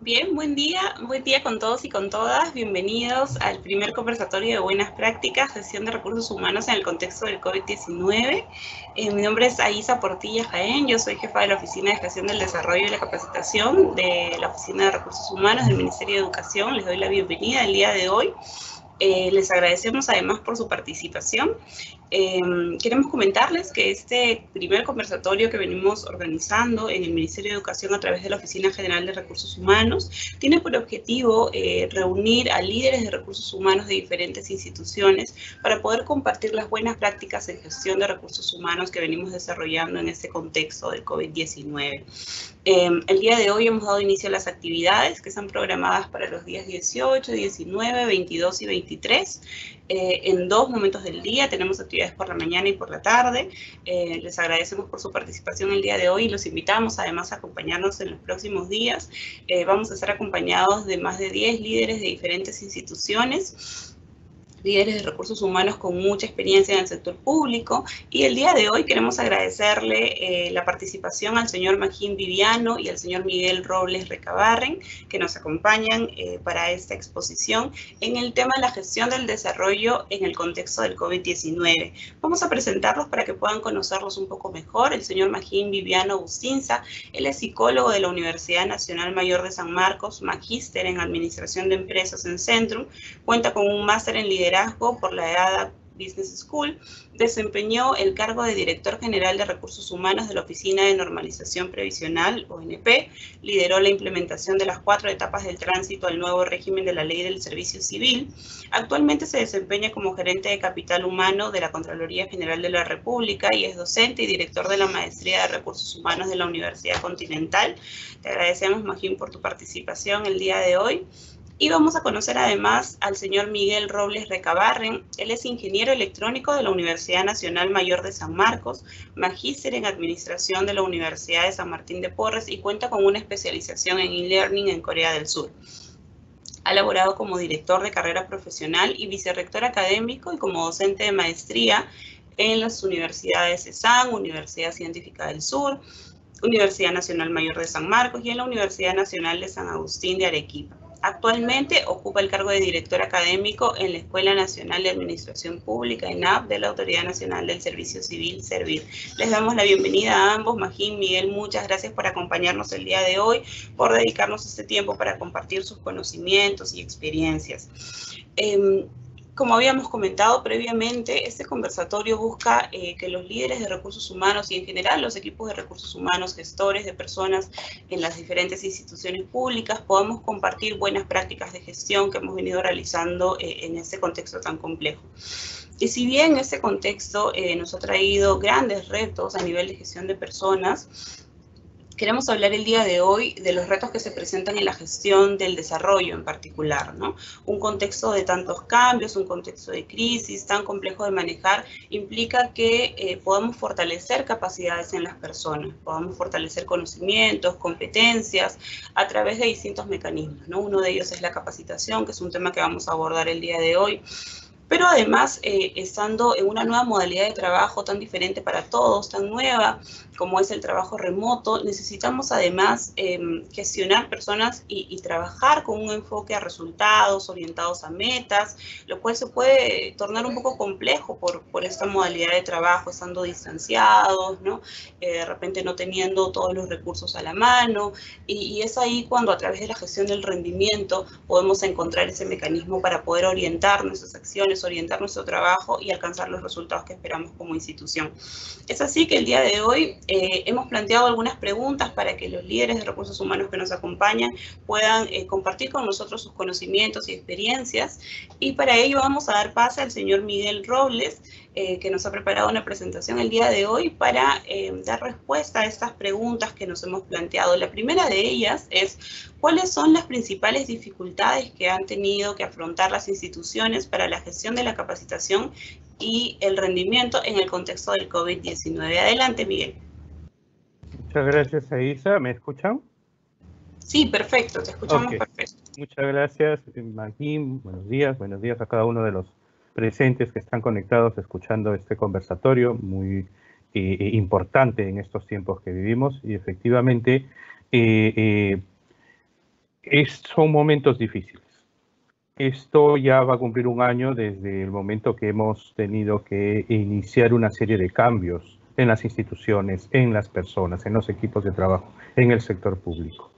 Bien, buen día con todos y con todas. Bienvenidos al primer conversatorio de buenas prácticas, gestión de recursos humanos en el contexto del COVID-19. Mi nombre es Aisa Portilla Jaén, yo soy jefa de la Oficina de Gestión del Desarrollo y la Capacitación de la Oficina de Recursos Humanos del Ministerio de Educación. Les doy la bienvenida el día de hoy. Les agradecemos además por su participación. Queremos comentarles que este primer conversatorio que venimos organizando en el Ministerio de Educación a través de la Oficina General de Recursos Humanos tiene por objetivo reunir a líderes de recursos humanos de diferentes instituciones para poder compartir las buenas prácticas en gestión de recursos humanos que venimos desarrollando en este contexto del COVID-19. El día de hoy hemos dado inicio a las actividades que están programadas para los días 18, 19, 22 y 23. en 2 momentos del día. Tenemos actividades por la mañana y por la tarde. Les agradecemos por su participación el día de hoy y los invitamos además a acompañarnos en los próximos días. Vamos a estar acompañados de más de 10 líderes de diferentes instituciones, líderes de recursos humanos con mucha experiencia en el sector público, y el día de hoy queremos agradecerle la participación al señor Magín Viviano y al señor Miguel Robles Recabarren, que nos acompañan para esta exposición en el tema de la gestión del desarrollo en el contexto del COVID-19. Vamos a presentarlos para que puedan conocerlos un poco mejor. El señor Magín Viviano Bustinza, él es psicólogo de la Universidad Nacional Mayor de San Marcos, magíster en Administración de Empresas en Centrum, cuenta con un máster en liderazgo por la EADA Business School, desempeñó el cargo de Director General de Recursos Humanos de la Oficina de Normalización Previsional, ONP, lideró la implementación de las 4 etapas del tránsito al nuevo régimen de la Ley del Servicio Civil. Actualmente se desempeña como gerente de Capital Humano de la Contraloría General de la República y es docente y director de la Maestría de Recursos Humanos de la Universidad Continental. Te agradecemos, Magín, por tu participación el día de hoy. Y vamos a conocer además al señor Miguel Robles Recabarren. Él es ingeniero electrónico de la Universidad Nacional Mayor de San Marcos, magíster en Administración de la Universidad de San Martín de Porres y cuenta con una especialización en e-learning en Corea del Sur. Ha laborado como director de carrera profesional y vicerrector académico y como docente de maestría en las universidades CESAN, Universidad Científica del Sur, Universidad Nacional Mayor de San Marcos y en la Universidad Nacional de San Agustín de Arequipa. Actualmente ocupa el cargo de director académico en la Escuela Nacional de Administración Pública, ENAP, de la Autoridad Nacional del Servicio Civil, SERVIR. Les damos la bienvenida a ambos. Magín, Miguel, muchas gracias por acompañarnos el día de hoy, por dedicarnos este tiempo para compartir sus conocimientos y experiencias. Como habíamos comentado previamente, este conversatorio busca que los líderes de recursos humanos y en general los equipos de recursos humanos, gestores de personas en las diferentes instituciones públicas, podamos compartir buenas prácticas de gestión que hemos venido realizando en este contexto tan complejo. Y si bien este contexto nos ha traído grandes retos a nivel de gestión de personas, queremos hablar el día de hoy de los retos que se presentan en la gestión del desarrollo en particular, ¿no? Un contexto de tantos cambios, un contexto de crisis tan complejo de manejar, implica que podamos fortalecer capacidades en las personas, podamos fortalecer conocimientos, competencias, a través de distintos mecanismos, ¿no? Uno de ellos es la capacitación, que es un tema que vamos a abordar el día de hoy. Pero además, estando en una nueva modalidad de trabajo tan diferente para todos, tan nueva como es el trabajo remoto, necesitamos además gestionar personas y trabajar con un enfoque a resultados, orientados a metas, lo cual se puede tornar un poco complejo por esta modalidad de trabajo, estando distanciados, ¿no? De repente no teniendo todos los recursos a la mano, y es ahí cuando a través de la gestión del rendimiento podemos encontrar ese mecanismo para poder orientar nuestras acciones, orientar nuestro trabajo y alcanzar los resultados que esperamos como institución. Es así que el día de hoy hemos planteado algunas preguntas para que los líderes de recursos humanos que nos acompañan puedan compartir con nosotros sus conocimientos y experiencias, y para ello vamos a dar pase al señor Miguel Robles, que nos ha preparado una presentación el día de hoy para dar respuesta a estas preguntas que nos hemos planteado. La primera de ellas es: ¿cuáles son las principales dificultades que han tenido que afrontar las instituciones para la gestión de la capacitación y el rendimiento en el contexto del COVID-19? Adelante, Miguel. Muchas gracias, Aisa. ¿Me escuchan? Sí, perfecto, te escuchamos perfecto. Muchas gracias, Magín. Buenos días a cada uno de los presentes que están conectados escuchando este conversatorio muy importante en estos tiempos que vivimos, y efectivamente son momentos difíciles. Esto ya va a cumplir un año desde el momento que hemos tenido que iniciar una serie de cambios en las instituciones, en las personas, en los equipos de trabajo, en el sector público.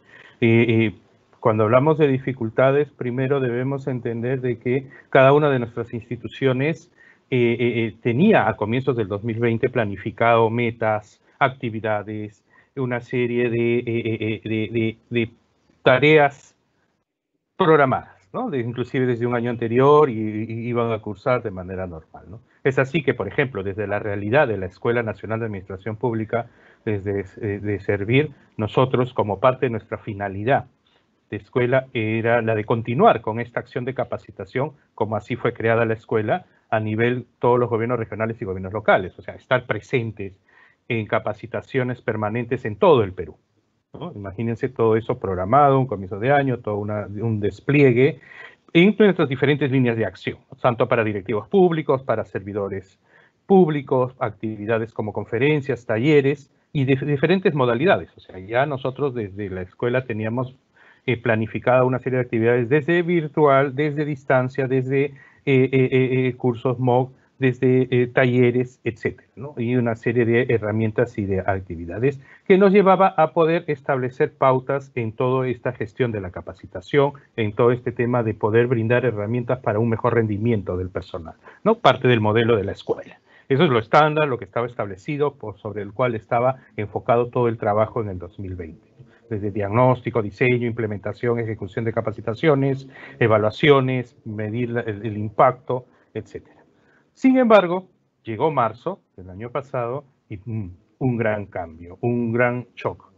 Cuando hablamos de dificultades, primero debemos entender de que cada una de nuestras instituciones tenía a comienzos del 2020 planificado metas, actividades, una serie de tareas programadas, ¿no? Inclusive desde un año anterior, y iban a cursar de manera normal, ¿no? Es así que, por ejemplo, desde la realidad de la Escuela Nacional de Administración Pública, desde SERVIR, nosotros, como parte de nuestra finalidad de escuela era la de continuar con esta acción de capacitación, como así fue creada la escuela, a nivel todos los gobiernos regionales y gobiernos locales, o sea, estar presentes en capacitaciones permanentes en todo el Perú, ¿no? Imagínense todo eso programado, un comienzo de año, todo un despliegue en nuestras diferentes líneas de acción, tanto para directivos públicos, para servidores públicos, actividades como conferencias, talleres y de diferentes modalidades. O sea, ya nosotros desde la escuela teníamos planificada una serie de actividades desde virtual, desde distancia, desde cursos MOOC, desde talleres, etcétera, ¿no? Y una serie de herramientas y de actividades que nos llevaba a poder establecer pautas en toda esta gestión de la capacitación, en todo este tema de poder brindar herramientas para un mejor rendimiento del personal, ¿no? Parte del modelo de la escuela. Eso es lo estándar, lo que estaba establecido, sobre el cual estaba enfocado todo el trabajo en el 2020. Desde diagnóstico, diseño, implementación, ejecución de capacitaciones, evaluaciones, medir el impacto, etcétera. Sin embargo, llegó marzo del año pasado y un gran cambio, un gran shock.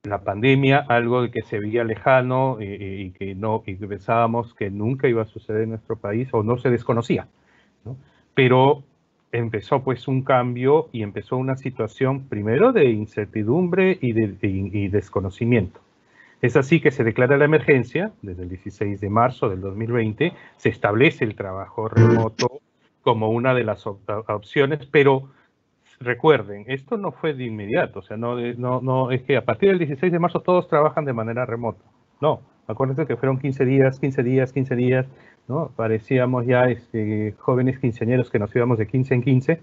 La pandemia, algo que se veía lejano y que pensábamos que nunca iba a suceder en nuestro país o no se desconocía, ¿no? Pero empezó pues un cambio y empezó una situación primero de incertidumbre y desconocimiento. Es así que se declara la emergencia, desde el 16 de marzo del 2020, se establece el trabajo remoto como una de las opciones, pero recuerden, esto no fue de inmediato, o sea, no es que a partir del 16 de marzo todos trabajan de manera remota. No, acuérdense que fueron 15 días, 15 días, 15 días, ¿no? Parecíamos ya jóvenes quinceañeros que nos íbamos de 15 en 15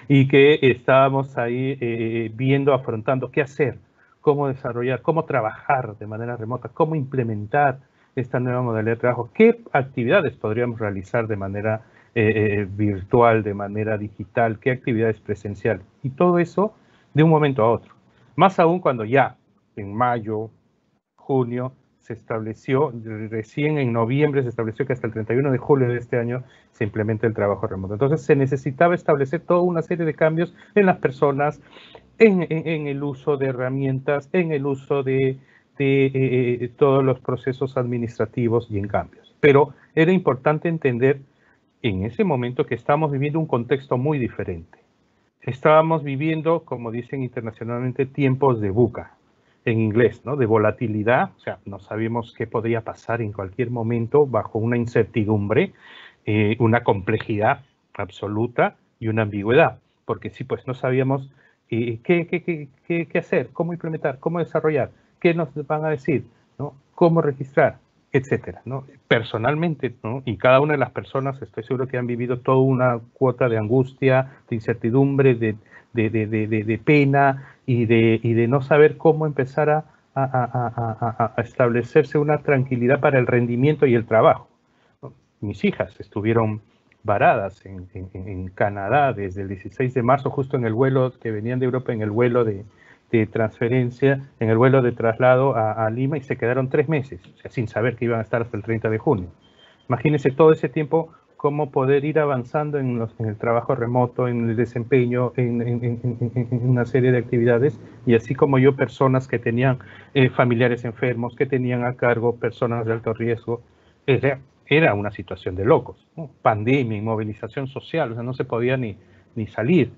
y que estábamos ahí viendo, afrontando qué hacer, cómo desarrollar, cómo trabajar de manera remota, cómo implementar esta nueva modalidad de trabajo, qué actividades podríamos realizar de manera virtual, de manera digital, qué actividades presenciales, y todo eso de un momento a otro. Más aún cuando ya en mayo, junio, se estableció, recién en noviembre se estableció que hasta el 31 de julio de este año se implementa el trabajo remoto. Entonces se necesitaba establecer toda una serie de cambios en las personas, en el uso de herramientas, en el uso de todos los procesos administrativos y en cambios. Pero era importante entender en ese momento que estábamos viviendo un contexto muy diferente. Estábamos viviendo, como dicen internacionalmente, tiempos de VUCA, en inglés, ¿no? De volatilidad, o sea, no sabíamos qué podría pasar en cualquier momento bajo una incertidumbre, una complejidad absoluta y una ambigüedad, porque sí, pues no sabíamos qué hacer, cómo implementar, cómo desarrollar, qué nos van a decir, ¿no? Cómo registrar, etcétera, ¿no? Personalmente, ¿no? Y cada una de las personas, estoy seguro que han vivido toda una cuota de angustia, de incertidumbre, de pena y de no saber cómo empezar a establecerse una tranquilidad para el rendimiento y el trabajo, ¿no? Mis hijas estuvieron varadas en Canadá desde el 16 de marzo, justo en el vuelo que venían de Europa, en el vuelo de transferencia, en el vuelo de traslado a Lima, y se quedaron 3 meses, o sea, sin saber que iban a estar hasta el 30 de junio. Imagínense todo ese tiempo, cómo poder ir avanzando en el trabajo remoto, en el desempeño, en una serie de actividades, y así como yo, personas que tenían familiares enfermos, que tenían a cargo personas de alto riesgo. Era una situación de locos, ¿no? Pandemia, inmovilización social, o sea, no se podía ni salir.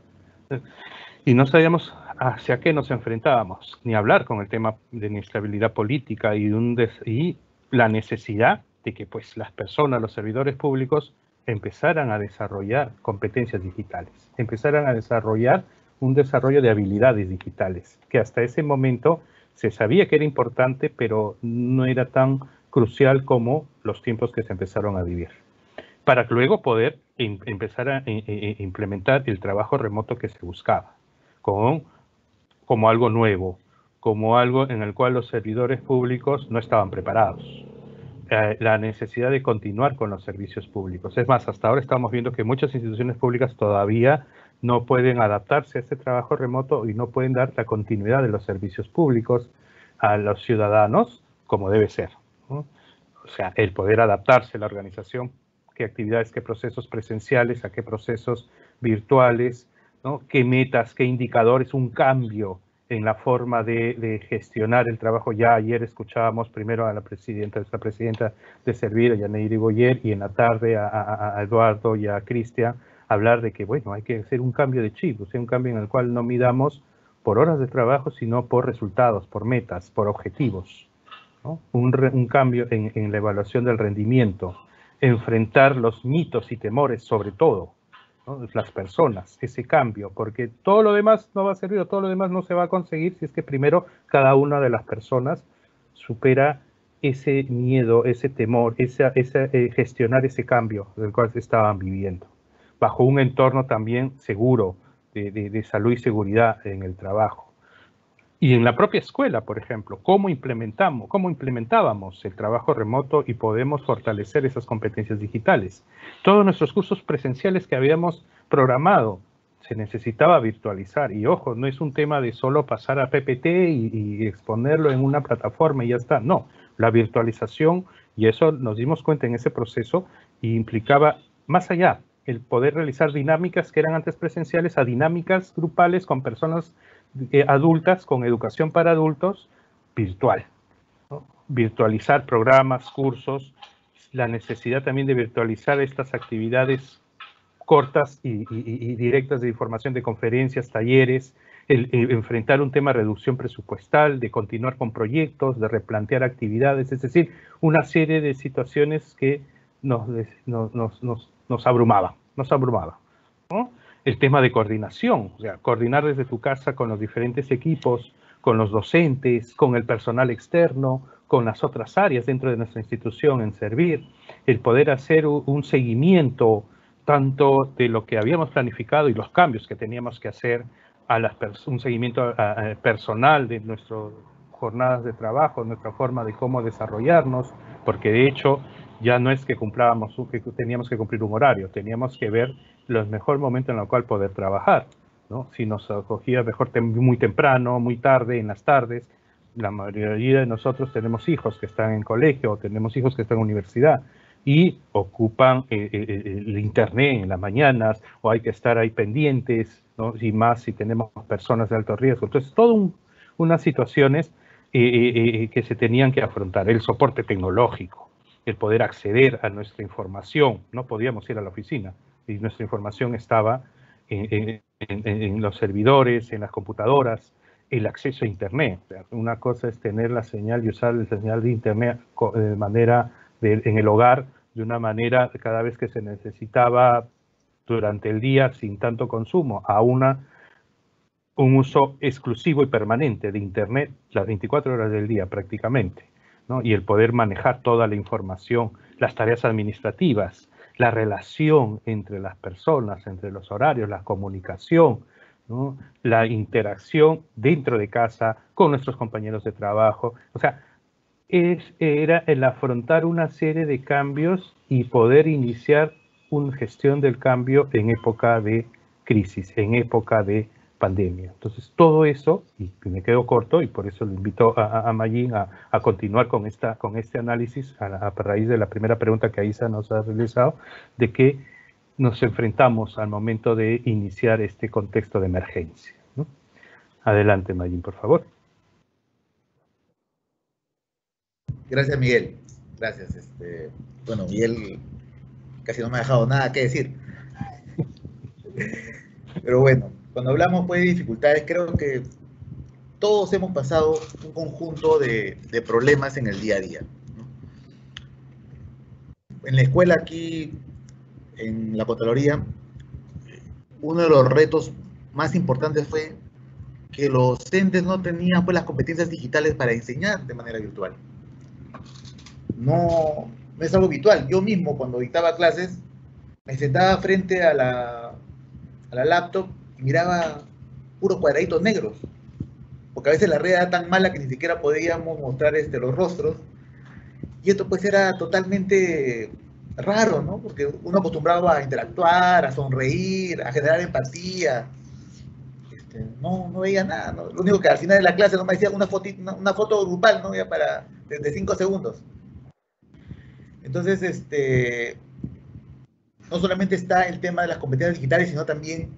Y no sabíamos hacia qué nos enfrentábamos, ni hablar con el tema de inestabilidad política y la necesidad de que pues, las personas, los servidores públicos, empezaran a desarrollar competencias digitales, empezaran a desarrollar un desarrollo de habilidades digitales, que hasta ese momento se sabía que era importante, pero no era tan crucial como los tiempos que se empezaron a vivir, para luego poder empezar a implementar el trabajo remoto que se buscaba, como algo nuevo, como algo en el cual los servidores públicos no estaban preparados. La necesidad de continuar con los servicios públicos. Es más, hasta ahora estamos viendo que muchas instituciones públicas todavía no pueden adaptarse a este trabajo remoto y no pueden dar la continuidad de los servicios públicos a los ciudadanos como debe ser, ¿no? O sea, el poder adaptarse a la organización, qué actividades, qué procesos presenciales, a qué procesos virtuales, ¿no? Qué metas, qué indicadores, un cambio en la forma de gestionar el trabajo. Ya ayer escuchábamos primero a la presidenta de Servir, a Yaneiri Boyer, y en la tarde a Eduardo y a Cristian hablar de que, bueno, hay que hacer un cambio de chip, o sea, un cambio en el cual no midamos por horas de trabajo, sino por resultados, por metas, por objetivos, ¿no? Un cambio en la evaluación del rendimiento, enfrentar los mitos y temores sobre todo, ¿no? Las personas, ese cambio, porque todo lo demás no va a servir, todo lo demás no se va a conseguir si es que primero cada una de las personas supera ese miedo, ese temor, gestionar ese cambio del cual se estaban viviendo, bajo un entorno también seguro de salud y seguridad en el trabajo. Y en la propia escuela, por ejemplo, cómo implementábamos el trabajo remoto y podemos fortalecer esas competencias digitales. Todos nuestros cursos presenciales que habíamos programado se necesitaba virtualizar. Y ojo, no es un tema de solo pasar a PPT y exponerlo en una plataforma y ya está. No, la virtualización, y eso nos dimos cuenta en ese proceso, implicaba más allá el poder realizar dinámicas que eran antes presenciales a dinámicas grupales con personas adultas, con educación para adultos, virtual, ¿no? Virtualizar programas, cursos, la necesidad también de virtualizar estas actividades cortas y directas de información, de conferencias, talleres, enfrentar un tema de reducción presupuestal, de continuar con proyectos, de replantear actividades, es decir, una serie de situaciones que nos abrumaban, ¿no? El tema de coordinación, o sea, coordinar desde tu casa con los diferentes equipos, con los docentes, con el personal externo, con las otras áreas dentro de nuestra institución en Servir, el poder hacer un seguimiento tanto de lo que habíamos planificado y los cambios que teníamos que hacer, un seguimiento personal de nuestras jornadas de trabajo, nuestra forma de cómo desarrollarnos, porque de hecho ya no es que teníamos que cumplir un horario, teníamos que ver los mejores momentos en los cuales poder trabajar, ¿no? Si nos acogía mejor muy temprano, muy tarde, en las tardes. La mayoría de nosotros tenemos hijos que están en colegio o tenemos hijos que están en universidad y ocupan el internet en las mañanas o hay que estar ahí pendientes, ¿no? Y más si tenemos personas de alto riesgo. Entonces, unas situaciones que se tenían que afrontar. El soporte tecnológico, el poder acceder a nuestra información. No podíamos ir a la oficina y nuestra información estaba en los servidores, en las computadoras, el acceso a Internet. O sea, una cosa es tener la señal y usar la señal de Internet de manera en el hogar, de una manera cada vez que se necesitaba durante el día sin tanto consumo, a un uso exclusivo y permanente de Internet las 24 horas del día prácticamente, ¿no? Y el poder manejar toda la información, las tareas administrativas, la relación entre las personas, entre los horarios, la comunicación, ¿no? La interacción dentro de casa con nuestros compañeros de trabajo. O sea, era el afrontar una serie de cambios y poder iniciar una gestión del cambio en época de crisis, en época de pandemia. Entonces, todo eso, y me quedo corto, y por eso le invito a Mayín a continuar con este análisis a raíz de la primera pregunta que Aisa nos ha realizado, de que nos enfrentamos al momento de iniciar este contexto de emergencia, ¿no? Adelante, Mayín, por favor. Gracias, Miguel. Gracias. Bueno, Miguel casi no me ha dejado nada que decir. Pero bueno, cuando hablamos pues, de dificultades, creo que todos hemos pasado un conjunto de problemas en el día a día, ¿no? En la escuela aquí, en la Contraloría, uno de los retos más importantes fue que los docentes no tenían pues, las competencias digitales para enseñar de manera virtual. No es algo habitual. Yo mismo, cuando dictaba clases, me sentaba frente a la laptop y miraba puros cuadraditos negros, porque a veces la red era tan mala que ni siquiera podíamos mostrar los rostros, y esto pues era totalmente raro, ¿no? Porque uno acostumbraba a interactuar, a sonreír, a generar empatía. No veía nada, ¿no? Lo único que al final de la clase no me decía una foto grupal, ¿no? Ya de 5 segundos. Entonces, no solamente está el tema de las competencias digitales, sino también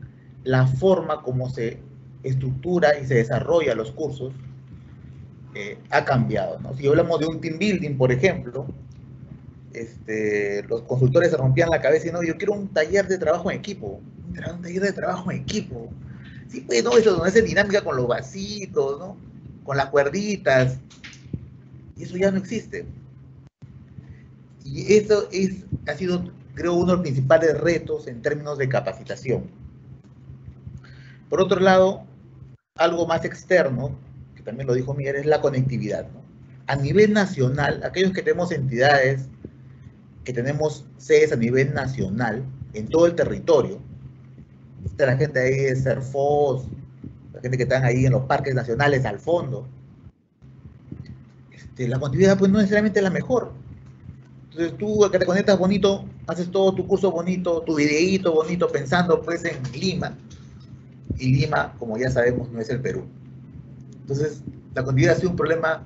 la forma como se estructura y se desarrolla los cursos ha cambiado, ¿no? Si hablamos de un team building, por ejemplo, los consultores se rompían la cabeza y no, yo quiero un taller de trabajo en equipo, un taller de trabajo en equipo. Sí, pues, no, eso no es dinámica con los vasitos, ¿no? Con las cuerditas. Y eso ya no existe. Y eso ha sido, creo, uno de los principales retos en términos de capacitación. Por otro lado, algo más externo, que también lo dijo Miguel, es la conectividad, ¿no? A nivel nacional, aquellos que tenemos entidades, que tenemos sedes a nivel nacional, en todo el territorio, está la gente ahí de Cerfos, la gente que están ahí en los parques nacionales al fondo, la conectividad pues no necesariamente es la mejor. Entonces tú que te conectas bonito, haces todo tu curso bonito, tu videíto bonito, pensando pues en Lima, y Lima, como ya sabemos, no es el Perú. Entonces la conectividad ha sido un problema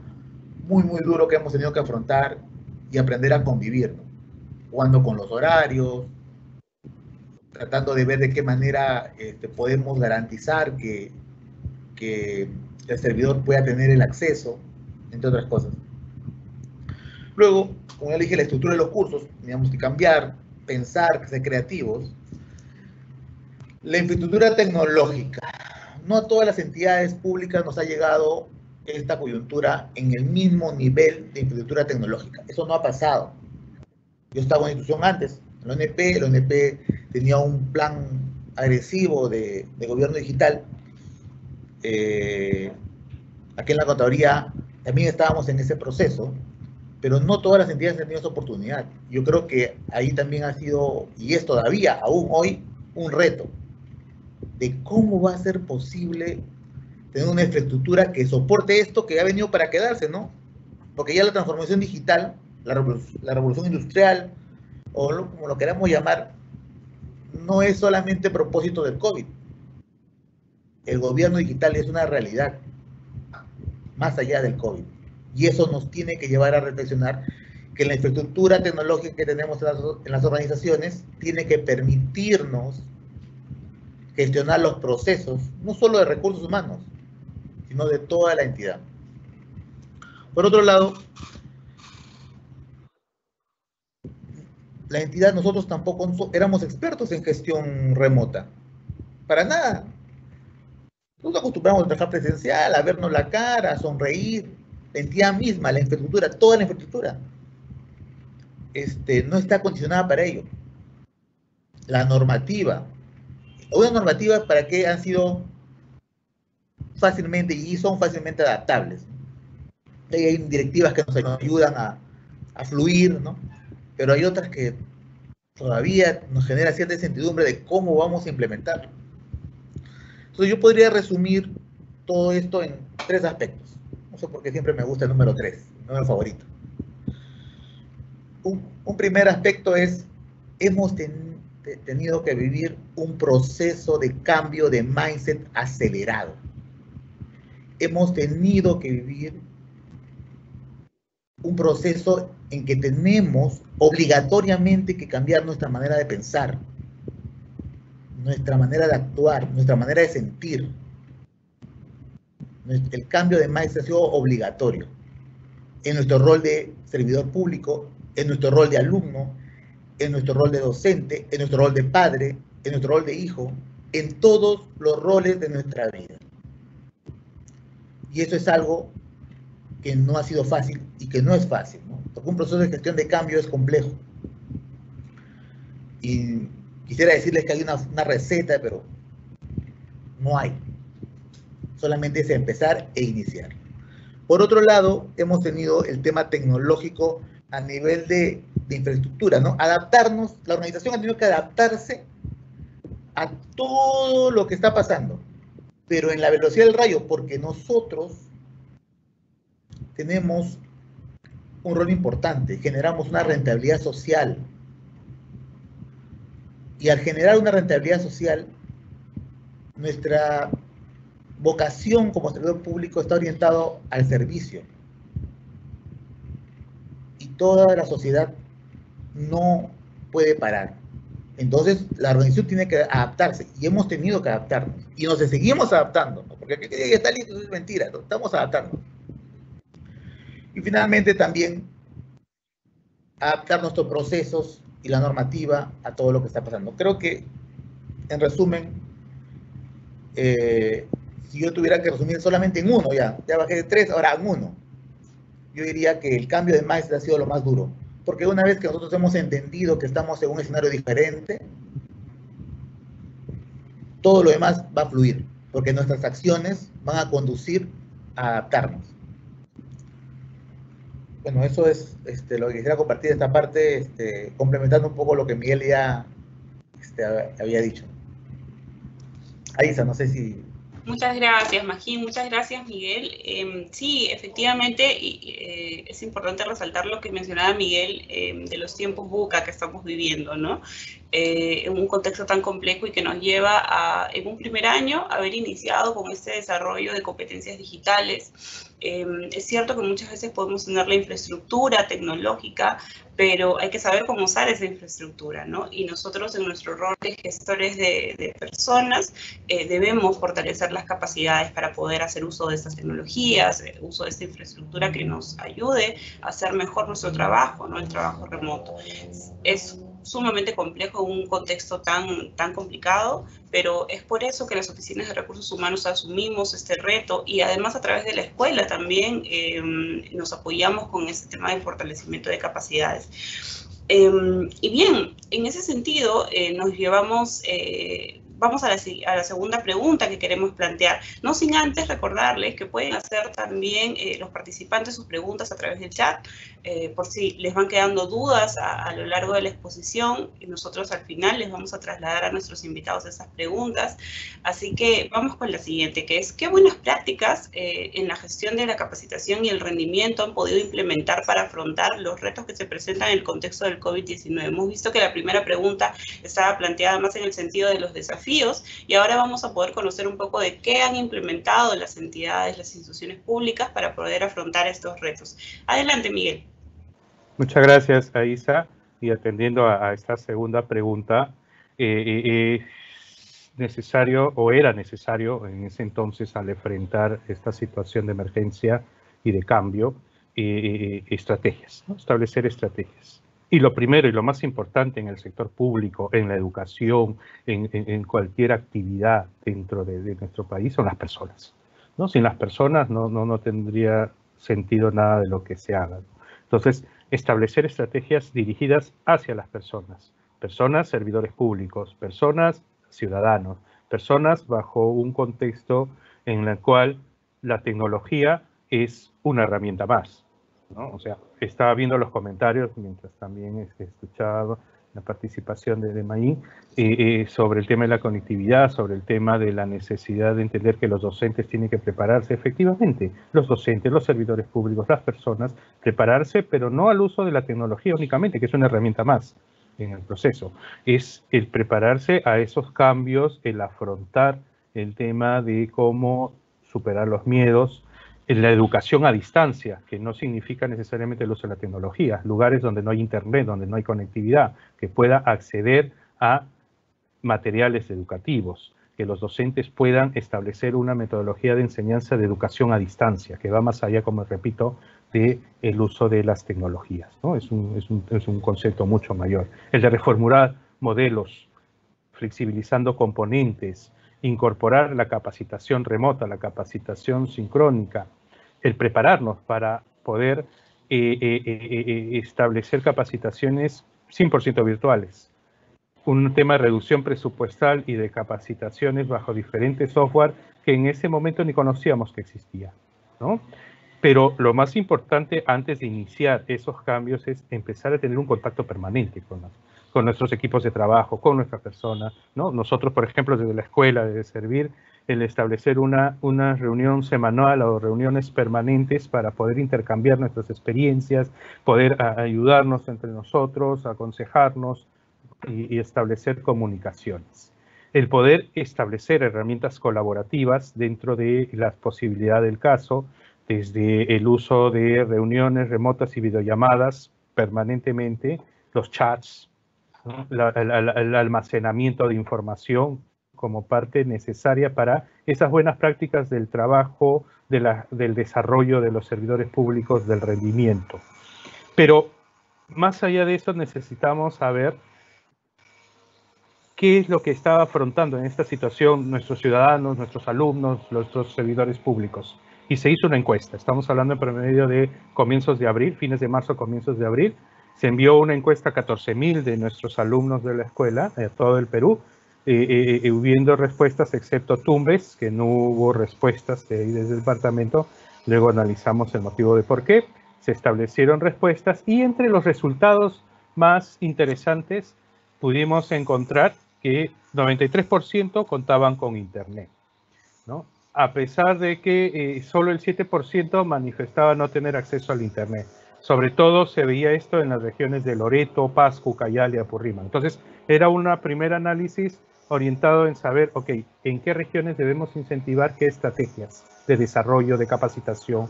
muy, muy duro que hemos tenido que afrontar y aprender a convivir, ¿no? Jugando con los horarios, tratando de ver de qué manera podemos garantizar que el servidor pueda tener el acceso, entre otras cosas. Luego, como ya dije, la estructura de los cursos, teníamos que cambiar, pensar, ser creativos. La infraestructura tecnológica. No a todas las entidades públicas nos ha llegado esta coyuntura en el mismo nivel de infraestructura tecnológica. Eso no ha pasado. Yo estaba en institución antes, en la ONP tenía un plan agresivo de gobierno digital. Aquí en la Contraloría también estábamos en ese proceso, pero no todas las entidades han tenido esa oportunidad. Yo creo que ahí también ha sido, y es todavía, aún hoy, un reto de cómo va a ser posible tener una infraestructura que soporte esto que ha venido para quedarse, ¿no? Porque ya la transformación digital, la revolución industrial, o como lo queramos llamar, no es solamente propósito del COVID. El gobierno digital es una realidad más allá del COVID. Y eso nos tiene que llevar a reflexionar que la infraestructura tecnológica que tenemos en las organizaciones tiene que permitirnos gestionar los procesos, no solo de recursos humanos, sino de toda la entidad. Por otro lado, la entidad, nosotros tampoco éramos expertos en gestión remota. Para nada. Nos acostumbramos a trabajar presencial, a vernos la cara, a sonreír. La entidad misma, la infraestructura, toda la infraestructura, no está condicionada para ello. La normativa. Una normativa para que han sido fácilmente y son fácilmente adaptables. Hay directivas que nos ayudan a fluir, ¿no? Pero hay otras que todavía nos genera cierta incertidumbre de cómo vamos a implementarlo. Entonces yo podría resumir todo esto en 3 aspectos. No sé por qué siempre me gusta el número 3, mi número favorito. Un primer aspecto es, hemos tenido que vivir un proceso de cambio de mindset acelerado. Hemos tenido que vivir un proceso en que tenemos obligatoriamente que cambiar nuestra manera de pensar, nuestra manera de actuar, nuestra manera de sentir. El cambio de mindset ha sido obligatorio en nuestro rol de servidor público, en nuestro rol de alumno, en nuestro rol de docente, en nuestro rol de padre, en nuestro rol de hijo, en todos los roles de nuestra vida. Y eso es algo que no ha sido fácil y que no es fácil, ¿no? Porque un proceso de gestión de cambio es complejo. Y quisiera decirles que hay una receta, pero no hay. Solamente es empezar e iniciar. Por otro lado, hemos tenido el tema tecnológico a nivel de infraestructura, ¿no? Adaptarnos, la organización ha tenido que adaptarse a todo lo que está pasando, pero en la velocidad del rayo, porque nosotros tenemos un rol importante, generamos una rentabilidad social. Y al generar una rentabilidad social, nuestra vocación como servidor público está orientado al servicio. Y toda la sociedad no puede parar. Entonces, la organización tiene que adaptarse y hemos tenido que adaptarnos y nos seguimos adaptando, ¿no? Porque que está listo es mentira, ¿no? Estamos adaptando. Y finalmente también adaptar nuestros procesos y la normativa a todo lo que está pasando. Creo que, en resumen, si yo tuviera que resumir solamente en uno, ya bajé de 3, ahora en 1, yo diría que el cambio de mindset ha sido lo más duro. Porque una vez que nosotros hemos entendido que estamos en un escenario diferente, todo lo demás va a fluir, porque nuestras acciones van a conducir a adaptarnos. Bueno, eso es lo que quisiera compartir de esta parte, complementando un poco lo que Miguel ya había dicho. Aisa, no sé si... Muchas gracias, Magín. Muchas gracias, Miguel. Sí, efectivamente, es importante resaltar lo que mencionaba Miguel de los tiempos VUCA que estamos viviendo, ¿no? En un contexto tan complejo y que nos lleva a, en un primer año, haber iniciado con este desarrollo de competencias digitales. Es cierto que muchas veces podemos tener la infraestructura tecnológica, pero hay que saber cómo usar esa infraestructura, ¿no? Y nosotros en nuestro rol de gestores de personas debemos fortalecer las capacidades para poder hacer uso de estas tecnologías, uso de esta infraestructura que nos ayude a hacer mejor nuestro trabajo, ¿no? El trabajo remoto. Es sumamente complejo en un contexto tan complicado, pero es por eso que las oficinas de recursos humanos asumimos este reto y además a través de la escuela también nos apoyamos con este tema del fortalecimiento de capacidades. Y bien, en ese sentido nos llevamos... vamos a la segunda pregunta que queremos plantear, no sin antes recordarles que pueden hacer también los participantes sus preguntas a través del chat, por si les van quedando dudas a lo largo de la exposición, y nosotros al final les vamos a trasladar a nuestros invitados esas preguntas. Así que vamos con la siguiente, que es, ¿qué buenas prácticas en la gestión de la capacitación y el rendimiento han podido implementar para afrontar los retos que se presentan en el contexto del COVID-19? Hemos visto que la primera pregunta estaba planteada más en el sentido de los desafíos, y ahora vamos a poder conocer un poco de qué han implementado las entidades, las instituciones públicas para poder afrontar estos retos. Adelante, Miguel. Muchas gracias, Aisa. Y atendiendo a esta segunda pregunta, es necesario, o era necesario en ese entonces, al enfrentar esta situación de emergencia y de cambio, estrategias, ¿no? Establecer estrategias. Y lo primero y lo más importante en el sector público, en la educación, en cualquier actividad dentro de nuestro país, son las personas, ¿no? Sin las personas no tendría sentido nada de lo que se haga. Entonces, establecer estrategias dirigidas hacia las personas. Personas, servidores públicos, personas, ciudadanos, personas bajo un contexto en el cual la tecnología es una herramienta más, ¿no? O sea, estaba viendo los comentarios mientras también escuchaba la participación de Mayín sobre el tema de la conectividad, sobre el tema de la necesidad de entender que los docentes tienen que prepararse. Efectivamente, los docentes, los servidores públicos, las personas, prepararse, pero no al uso de la tecnología únicamente, que es una herramienta más en el proceso. Es el prepararse a esos cambios, el afrontar el tema de cómo superar los miedos, en la educación a distancia, que no significa necesariamente el uso de la tecnología, lugares donde no hay internet, donde no hay conectividad, que pueda acceder a materiales educativos, que los docentes puedan establecer una metodología de enseñanza de educación a distancia, que va más allá, como repito, del uso de las tecnologías, ¿no? Es un concepto mucho mayor. El de reformular modelos, flexibilizando componentes, incorporar la capacitación remota, la capacitación sincrónica, el prepararnos para poder establecer capacitaciones 100% virtuales. Un tema de reducción presupuestal y de capacitaciones bajo diferentes software que en ese momento ni conocíamos que existía, ¿no? Pero lo más importante antes de iniciar esos cambios es empezar a tener un contacto permanente con nuestros equipos de trabajo, con nuestra persona, ¿no? Nosotros, por ejemplo, desde la escuela, desde Servir, el establecer una reunión semanal o reuniones permanentes para poder intercambiar nuestras experiencias, poder ayudarnos entre nosotros, aconsejarnos y establecer comunicaciones. El poder establecer herramientas colaborativas dentro de las posibilidades del caso, desde el uso de reuniones remotas y videollamadas permanentemente, los chats, ¿no? El almacenamiento de información como parte necesaria para esas buenas prácticas del trabajo, del desarrollo de los servidores públicos, del rendimiento. Pero más allá de eso necesitamos saber qué es lo que estaba afrontando en esta situación nuestros ciudadanos, nuestros alumnos, nuestros servidores públicos. Y se hizo una encuesta, estamos hablando en promedio de comienzos de abril, fines de marzo, comienzos de abril. Se envió una encuesta a 14.000 de nuestros alumnos de la escuela, de todo el Perú, hubiendo respuestas excepto Tumbes, que no hubo respuestas de ahí desde el departamento. Luego analizamos el motivo de por qué. Se establecieron respuestas y entre los resultados más interesantes pudimos encontrar que 93% contaban con Internet, ¿no? A pesar de que solo el 7% manifestaba no tener acceso al Internet. Sobre todo se veía esto en las regiones de Loreto, Pasco, Cayal y Apurímac. Entonces, era un primer análisis orientado en saber, ok, en qué regiones debemos incentivar qué estrategias de desarrollo, de capacitación.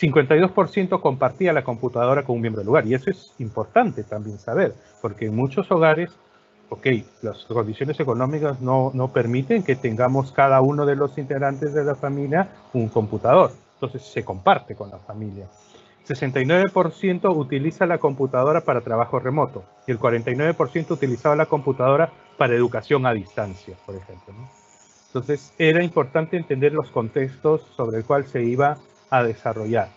52% compartía la computadora con un miembro del hogar, y eso es importante también saber, porque en muchos hogares, ok, las condiciones económicas no permiten que tengamos cada uno de los integrantes de la familia un computador, entonces se comparte con la familia. 69% utiliza la computadora para trabajo remoto y el 49% utilizaba la computadora para educación a distancia, por ejemplo, ¿no? Entonces era importante entender los contextos sobre el cual se iba a desarrollar.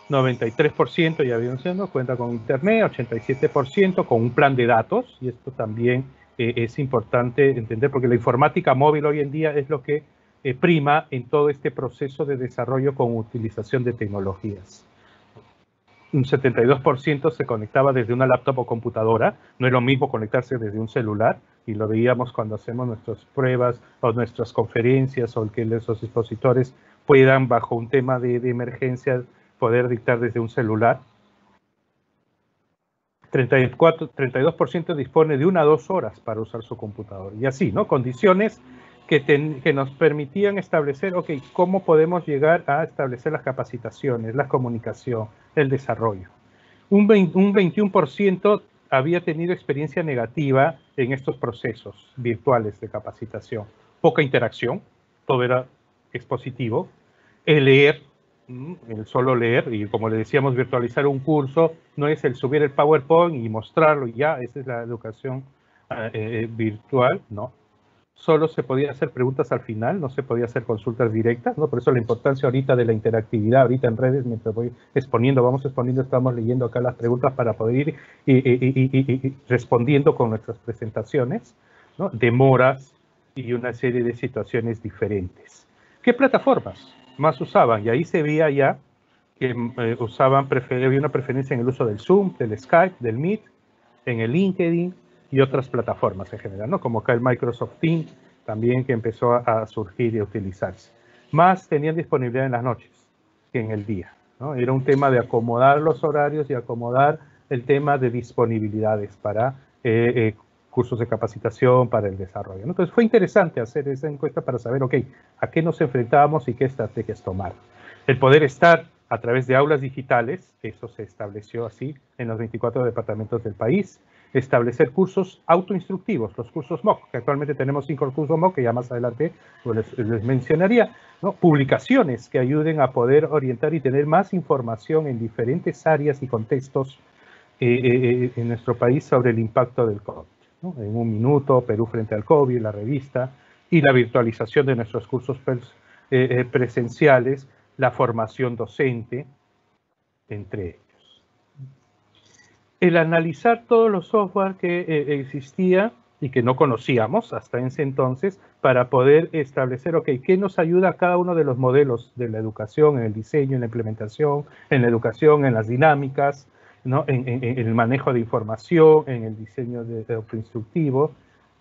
93% ya habían sido, cuenta con Internet, 87% con un plan de datos, y esto también es importante entender porque la informática móvil hoy en día es lo que prima en todo este proceso de desarrollo con utilización de tecnologías. Un 72% se conectaba desde una laptop o computadora, no es lo mismo conectarse desde un celular, y lo veíamos cuando hacemos nuestras pruebas o nuestras conferencias o que los expositores puedan, bajo un tema de emergencia, poder dictar desde un celular. 32% dispone de 1 a 2 horas para usar su computador. Y así, ¿no? Condiciones que nos permitían establecer, ok, cómo podemos llegar a establecer las capacitaciones, la comunicación, el desarrollo. Un 21% había tenido experiencia negativa en estos procesos virtuales de capacitación. Poca interacción, todo era expositivo. El leer, el solo leer, y como le decíamos, virtualizar un curso no es el subir el PowerPoint y mostrarlo y ya, esa es la educación virtual, no. Solo se podía hacer preguntas al final, no se podía hacer consultas directas, ¿no? Por eso la importancia ahorita de la interactividad, ahorita en redes, mientras voy exponiendo, vamos exponiendo, estamos leyendo acá las preguntas para poder ir respondiendo con nuestras presentaciones, ¿no? Demoras y una serie de situaciones diferentes. ¿Qué plataformas más usaban? Y ahí se veía ya que había una preferencia en el uso del Zoom, del Skype, del Meet, en el LinkedIn, y otras plataformas en general, ¿no? Como acá el Microsoft Teams, también que empezó a surgir y a utilizarse. Más tenían disponibilidad en las noches que en el día, ¿no? Era un tema de acomodar los horarios y acomodar el tema de disponibilidades para cursos de capacitación, para el desarrollo, ¿no? Entonces fue interesante hacer esa encuesta para saber, ok, a qué nos enfrentábamos y qué estrategias tomar. El poder estar a través de aulas digitales, eso se estableció así en los 24 departamentos del país. Establecer cursos autoinstructivos, los cursos MOOC, que actualmente tenemos 5 cursos MOOC, que ya más adelante les mencionaría, ¿no? Publicaciones que ayuden a poder orientar y tener más información en diferentes áreas y contextos en nuestro país sobre el impacto del COVID, ¿no? En un minuto, Perú frente al COVID, la revista, y la virtualización de nuestros cursos presenciales, la formación docente, entre ellos. El analizar todos los software que existía y que no conocíamos hasta ese entonces para poder establecer, ok, ¿qué nos ayuda a cada uno de los modelos de la educación, en el diseño, en la implementación, en la educación, en las dinámicas, ¿no? en el manejo de información, en el diseño de autoinstructivo?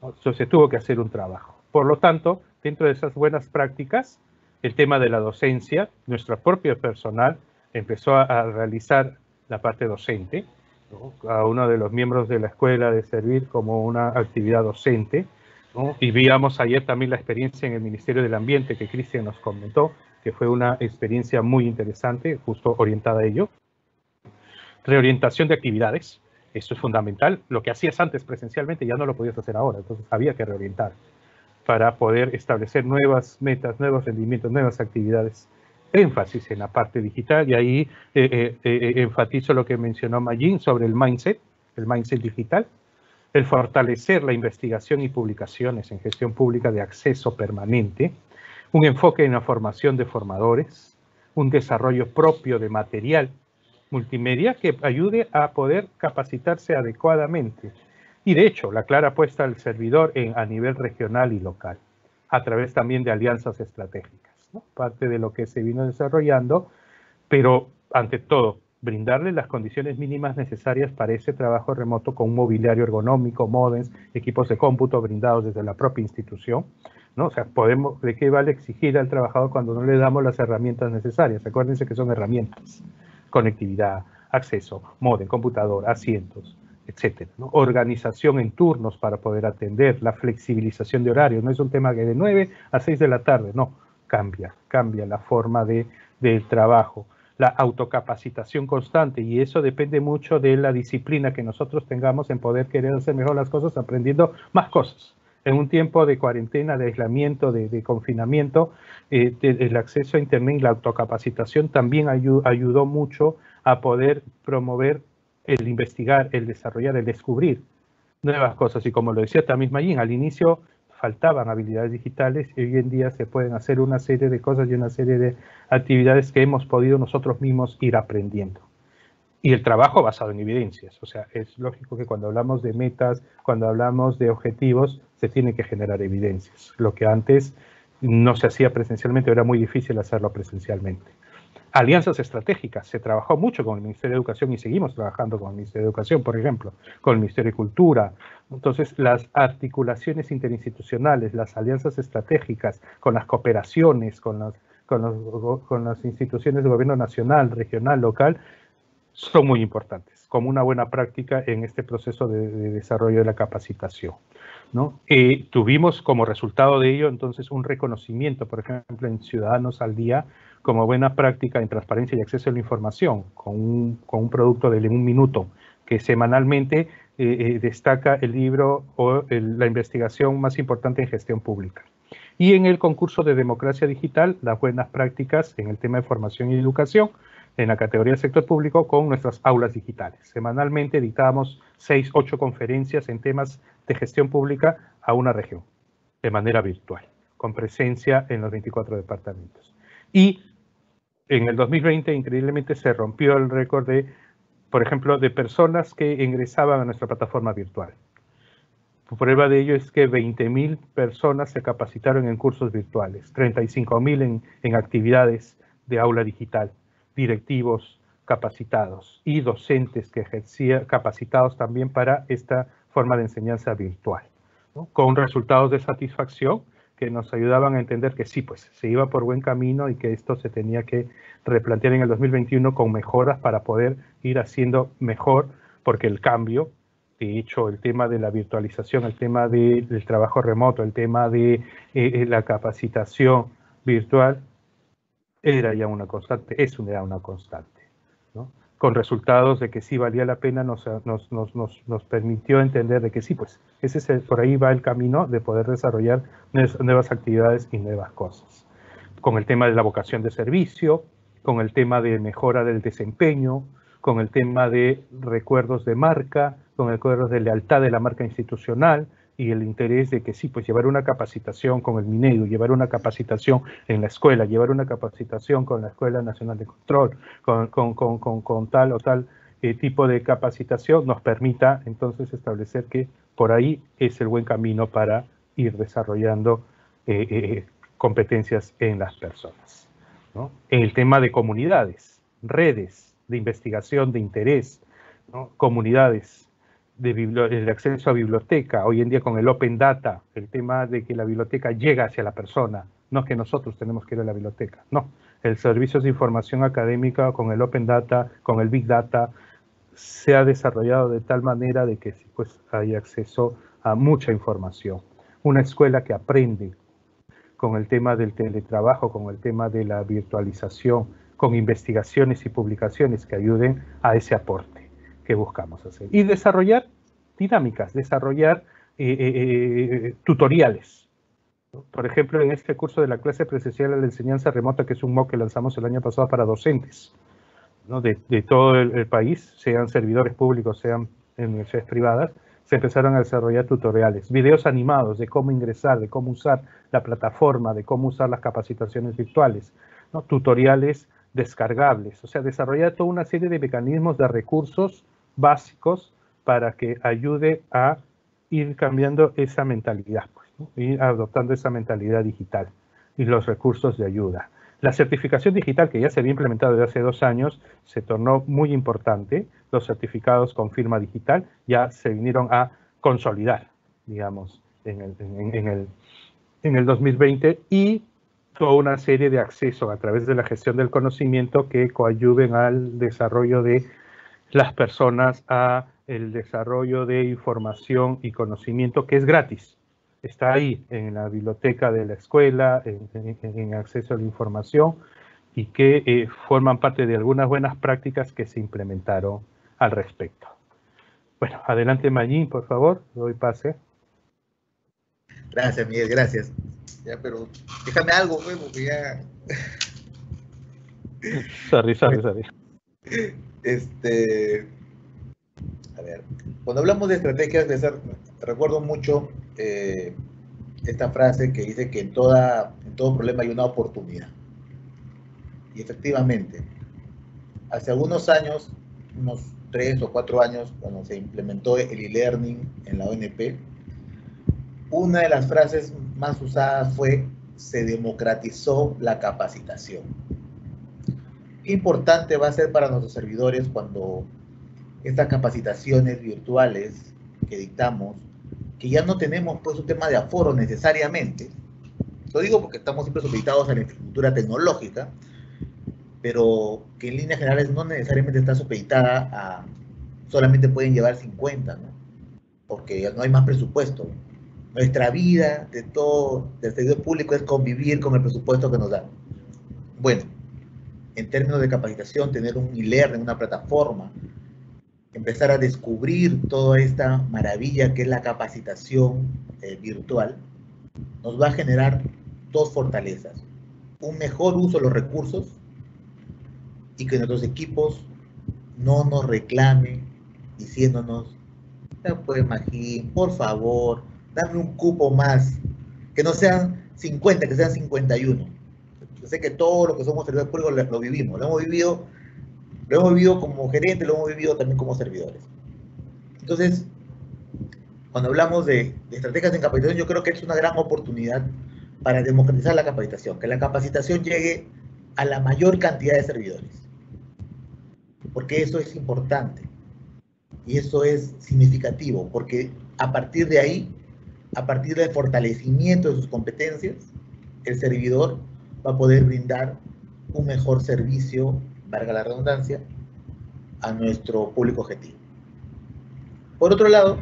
Entonces se tuvo que hacer un trabajo. Por lo tanto, dentro de esas buenas prácticas, el tema de la docencia, nuestro propio personal empezó a realizar la parte docente, ¿no? A uno de los miembros de la escuela de servir como una actividad docente, ¿no? Y veíamos ayer también la experiencia en el Ministerio del Ambiente que Cristian nos comentó, que fue una experiencia muy interesante, justo orientada a ello. Reorientación de actividades, Esto es fundamental. Lo que hacías antes presencialmente ya no lo podías hacer ahora, entonces había que reorientar para poder establecer nuevas metas, nuevos rendimientos, nuevas actividades. Énfasis en la parte digital, y ahí enfatizo lo que mencionó Mayín sobre el mindset digital, el fortalecer la investigación y publicaciones en gestión pública de acceso permanente, un enfoque en la formación de formadores, un desarrollo propio de material multimedia que ayude a poder capacitarse adecuadamente. Y de hecho, la clara apuesta al servidor a nivel regional y local, a través también de alianzas estratégicas, ¿no? Parte de lo que se vino desarrollando, pero ante todo, brindarle las condiciones mínimas necesarias para ese trabajo remoto con un mobiliario ergonómico, módems, equipos de cómputo brindados desde la propia institución, ¿no? O sea, ¿de qué vale exigir al trabajador cuando no le damos las herramientas necesarias? Acuérdense que son herramientas: conectividad, acceso, módem, computador, asientos, etcétera, ¿no? Organización en turnos para poder atender, la flexibilización de horarios. No es un tema que de 9 a 6 de la tarde, no, cambia la forma del trabajo. La autocapacitación constante, y eso depende mucho de la disciplina que nosotros tengamos en poder querer hacer mejor las cosas, aprendiendo más cosas. En un tiempo de cuarentena, de aislamiento, de confinamiento, el acceso a Internet y la autocapacitación también ayudó mucho a poder promover el investigar, el desarrollar, el descubrir nuevas cosas. Y como lo decía también Mayín, al inicio faltaban habilidades digitales y hoy en día se pueden hacer una serie de cosas y una serie de actividades que hemos podido nosotros mismos ir aprendiendo. Y el trabajo basado en evidencias. O sea, es lógico que cuando hablamos de metas, cuando hablamos de objetivos, se tiene que generar evidencias. Lo que antes no se hacía presencialmente, era muy difícil hacerlo presencialmente. Alianzas estratégicas. Se trabajó mucho con el Ministerio de Educación y seguimos trabajando con el Ministerio de Educación, por ejemplo, con el Ministerio de Cultura. Entonces, las articulaciones interinstitucionales, las alianzas estratégicas, con las cooperaciones, con las instituciones de gobierno nacional, regional, local, son muy importantes, como una buena práctica en este proceso de desarrollo de la capacitación, ¿no? Tuvimos como resultado de ello, entonces, un reconocimiento, por ejemplo, en Ciudadanos al Día, como buena práctica en transparencia y acceso a la información, con un producto de 1 minuto, que semanalmente destaca el libro o la investigación más importante en gestión pública. Y en el concurso de democracia digital, las buenas prácticas en el tema de formación y educación, en la categoría del sector público, con nuestras aulas digitales. Semanalmente dictábamos 6, 8 conferencias en temas de gestión pública a una región, de manera virtual, con presencia en los 24 departamentos. Y en el 2020, increíblemente, se rompió el récord de, por ejemplo, de personas que ingresaban a nuestra plataforma virtual. Prueba de ello es que 20.000 personas se capacitaron en cursos virtuales, 35.000 en actividades de aula digital, directivos capacitados y docentes que ejercían capacitados también para esta forma de enseñanza virtual, ¿no? Con resultados de satisfacción que nos ayudaban a entender que sí, pues se iba por buen camino y que esto se tenía que replantear en el 2021 con mejoras para poder ir haciendo mejor, porque el cambio, de hecho, el tema de la virtualización, el tema del trabajo remoto, el tema de la capacitación virtual, era ya una constante, es ya una constante, ¿no? Con resultados de que sí valía la pena, nos permitió entender de que sí, pues por ahí va el camino de poder desarrollar nuevas actividades y nuevas cosas. Con el tema de la vocación de servicio, con el tema de mejora del desempeño, con el tema de recuerdos de marca, con el recuerdo de lealtad de la marca institucional, y el interés de que sí, pues llevar una capacitación con el Minedu, llevar una capacitación en la escuela, llevar una capacitación con la Escuela Nacional de Control, con tal o tal tipo de capacitación, nos permita entonces establecer que por ahí es el buen camino para ir desarrollando competencias en las personas, ¿no? En el tema de comunidades, redes de investigación de interés, ¿no? Comunidades, el acceso a biblioteca, hoy en día con el Open Data, el tema de que la biblioteca llega hacia la persona, no que nosotros tenemos que ir a la biblioteca, no. El servicio de información académica con el Open Data, con el Big Data, se ha desarrollado de tal manera de que pues, hay acceso a mucha información. Una escuela que aprende con el tema del teletrabajo, con el tema de la virtualización, con investigaciones y publicaciones que ayuden a ese aporte. que buscamos hacer. Y desarrollar dinámicas, desarrollar tutoriales. Por ejemplo, en este curso de la clase presencial a la enseñanza remota, que es un MOOC que lanzamos el año pasado para docentes, ¿no? de todo el país, sean servidores públicos, sean en universidades privadas, se empezaron a desarrollar tutoriales, videos animados de cómo ingresar, de cómo usar la plataforma, de cómo usar las capacitaciones virtuales, ¿no? Tutoriales descargables, o sea, desarrollar toda una serie de mecanismos, de recursos básicos para que ayude a ir cambiando esa mentalidad, pues, ¿no? Ir adoptando esa mentalidad digital y los recursos de ayuda. La certificación digital, que ya se había implementado desde hace 2 años, se tornó muy importante. Los certificados con firma digital ya se vinieron a consolidar, digamos, en el 2020, y toda una serie de acceso a través de la gestión del conocimiento que coadyuven al desarrollo de las personas, a el desarrollo de información y conocimiento que es gratis. Está ahí en la biblioteca de la escuela, en acceso a la información, y que forman parte de algunas buenas prácticas que se implementaron al respecto. Bueno, adelante Mayín, por favor, doy pase. Gracias, Miguel, gracias. Ya, pero déjame algo, pues, porque ya... Sorry. A ver, cuando hablamos de estrategias de ser, recuerdo mucho esta frase que dice que en todo problema hay una oportunidad. Y efectivamente, hace algunos años, unos 3 o 4 años, cuando se implementó el e-learning en la ONP, una de las frases más usadas fue: se democratizó la capacitación. Qué importante va a ser para nuestros servidores cuando estas capacitaciones virtuales que dictamos, que ya no tenemos pues un tema de aforo necesariamente, lo digo porque estamos siempre supeditados a la infraestructura tecnológica, pero que en líneas generales no necesariamente está supeditada a solamente pueden llevar 50, ¿no? Porque ya no hay más presupuesto. Nuestra vida de todo, del servidor público, es convivir con el presupuesto que nos dan. Bueno, en términos de capacitación, tener un e-learning, una plataforma, empezar a descubrir toda esta maravilla que es la capacitación virtual, nos va a generar 2 fortalezas: un mejor uso de los recursos y que nuestros equipos no nos reclamen diciéndonos: pues Magín, por favor, dame un cupo más, que no sean 50, que sean 51. Yo sé que todos los que somos servidores públicos lo vivimos, lo hemos vivido como gerente, lo hemos vivido también como servidores. Entonces, cuando hablamos de estrategias en capacitación, yo creo que es una gran oportunidad para democratizar la capacitación, que la capacitación llegue a la mayor cantidad de servidores, porque eso es importante y eso es significativo, porque a partir de ahí, a partir del fortalecimiento de sus competencias, el servidor va a poder brindar un mejor servicio, valga la redundancia, a nuestro público objetivo. Por otro lado,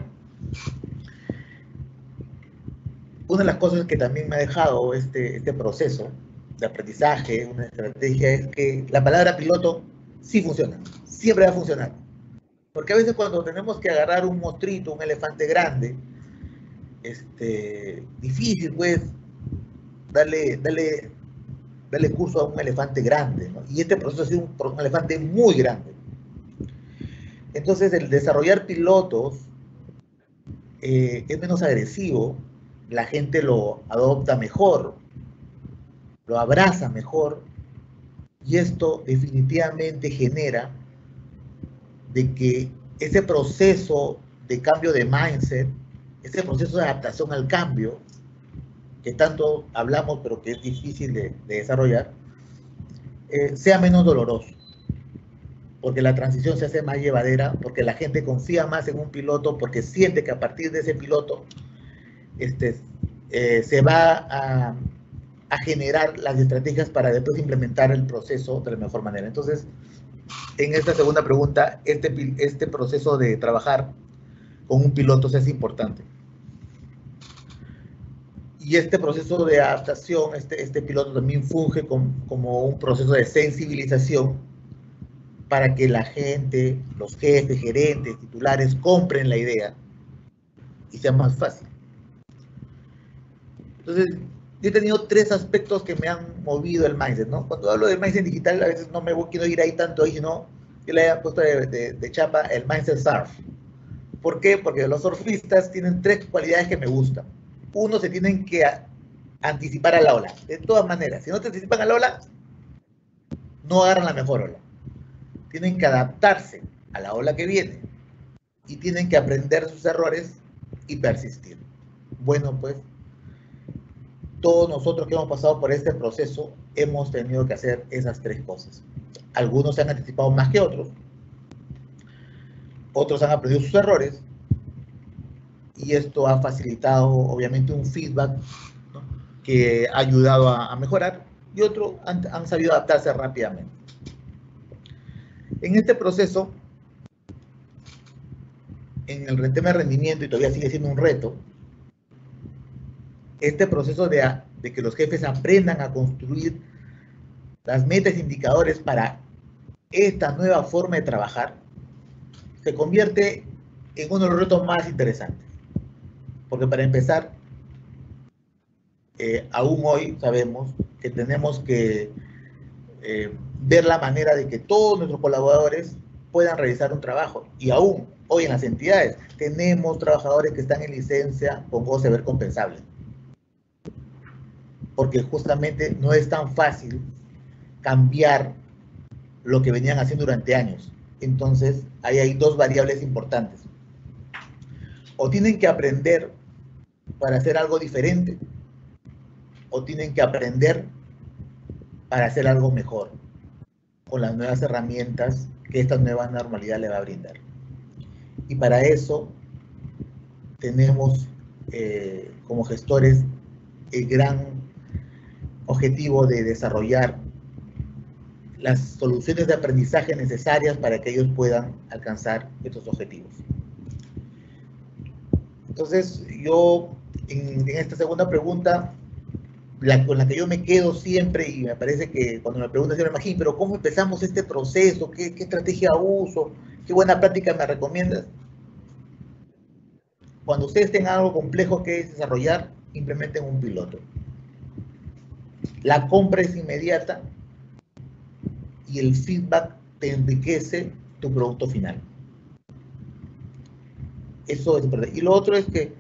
una de las cosas que también me ha dejado este proceso de aprendizaje, una estrategia, es que la palabra piloto sí funciona, siempre va a funcionar. Porque a veces cuando tenemos que agarrar un monstruito, un elefante grande, difícil pues darle curso a un elefante grande, ¿no? Y este proceso ha sido un elefante muy grande. Entonces, el desarrollar pilotos es menos agresivo, la gente lo adopta mejor, lo abraza mejor, y esto definitivamente genera de que ese proceso de cambio de mindset, ese proceso de adaptación al cambio, que tanto hablamos pero que es difícil de desarrollar, sea menos doloroso, porque la transición se hace más llevadera, porque la gente confía más en un piloto, porque siente que a partir de ese piloto se va a generar las estrategias para después implementar el proceso de la mejor manera. Entonces, en esta segunda pregunta, este proceso de trabajar con un piloto es importante. Y este proceso de adaptación, este piloto también funge como un proceso de sensibilización para que la gente, los jefes, gerentes, titulares, compren la idea y sea más fácil. Entonces, yo he tenido 3 aspectos que me han movido el mindset, ¿no? Cuando hablo de mindset digital, a veces no me quiero ir ahí tanto ahí, sino yo le he puesto de chapa el mindset surf. ¿Por qué? Porque los surfistas tienen 3 cualidades que me gustan. Uno, se tienen que anticipar a la ola. De todas maneras, si no te anticipan a la ola, no agarran la mejor ola. Tienen que adaptarse a la ola que viene y tienen que aprender sus errores y persistir. Bueno, pues, todos nosotros que hemos pasado por este proceso hemos tenido que hacer esas 3 cosas. Algunos se han anticipado más que otros. Otros han aprendido sus errores. Y esto ha facilitado, obviamente, un feedback, ¿no?, que ha ayudado a mejorar. Y otros han sabido adaptarse rápidamente. En este proceso, en el tema de rendimiento, y todavía sigue siendo un reto, este proceso de que los jefes aprendan a construir las metas e indicadores para esta nueva forma de trabajar, se convierte en uno de los retos más interesantes. Porque para empezar, aún hoy sabemos que tenemos que ver la manera de que todos nuestros colaboradores puedan realizar un trabajo. Y aún hoy en las entidades tenemos trabajadores que están en licencia con goce de haber compensable. Porque justamente no es tan fácil cambiar lo que venían haciendo durante años. Entonces, ahí hay 2 variables importantes. O tienen que aprender para hacer algo diferente, o tienen que aprender para hacer algo mejor, con las nuevas herramientas que esta nueva normalidad le va a brindar. Y para eso tenemos como gestores el gran objetivo de desarrollar las soluciones de aprendizaje necesarias para que ellos puedan alcanzar estos objetivos. Entonces, yo en esta segunda pregunta, con la que yo me quedo siempre, y me parece que cuando me preguntan, yo me imagino, pero ¿cómo empezamos este proceso? ¿Qué estrategia uso? ¿Qué buena práctica me recomiendas? Cuando ustedes tengan algo complejo que desarrollar, implementen un piloto. La compra es inmediata y el feedback te enriquece tu producto final. Eso es importante. Y lo otro es que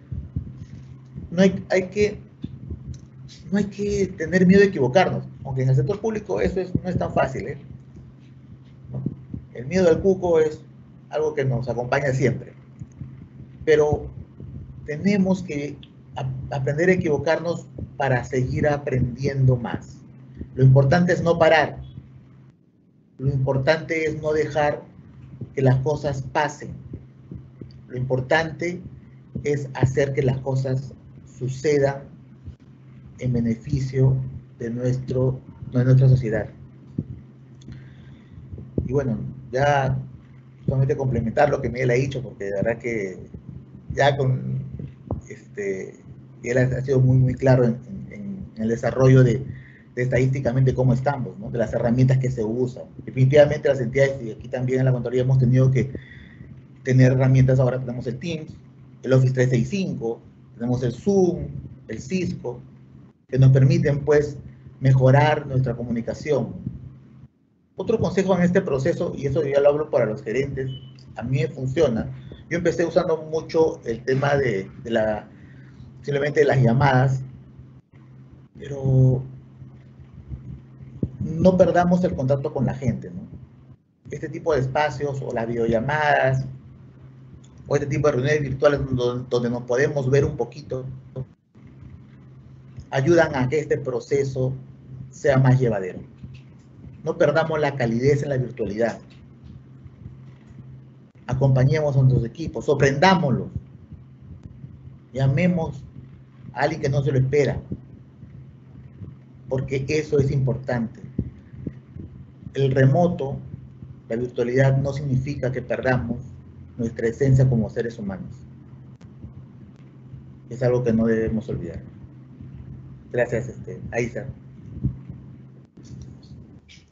no hay que tener miedo de equivocarnos, aunque en el sector público eso no es tan fácil, ¿eh? ¿No? El miedo al cuco es algo que nos acompaña siempre. Pero tenemos que aprender a equivocarnos para seguir aprendiendo más. Lo importante es no parar. Lo importante es no dejar que las cosas pasen. Lo importante es hacer que las cosas sucedan en beneficio de nuestra sociedad. Y bueno, ya solamente complementar lo que Miguel ha dicho, porque de verdad que ya con él ha sido muy claro en el desarrollo de estadísticamente cómo estamos, ¿no?, de las herramientas que se usan. Definitivamente las entidades, y aquí también en la Contraloría hemos tenido que tener herramientas. Ahora tenemos el Teams, el Office 365, tenemos el Zoom, el Cisco, que nos permiten, pues, mejorar nuestra comunicación. Otro consejo en este proceso, y eso ya lo hablo para los gerentes, a mí me funciona. Yo empecé usando mucho el tema simplemente de las llamadas, pero no perdamos el contacto con la gente, ¿no? Este tipo de espacios, o las videollamadas, o este tipo de reuniones virtuales donde nos podemos ver un poquito, ¿no?, ayudan a que este proceso sea más llevadero. No perdamos la calidez en la virtualidad. Acompañemos a nuestros equipos, sorprendámoslos. Llamemos a alguien que no se lo espera, porque eso es importante. El remoto, la virtualidad, no significa que perdamos nuestra esencia como seres humanos. Es algo que no debemos olvidar. Gracias, Aiza.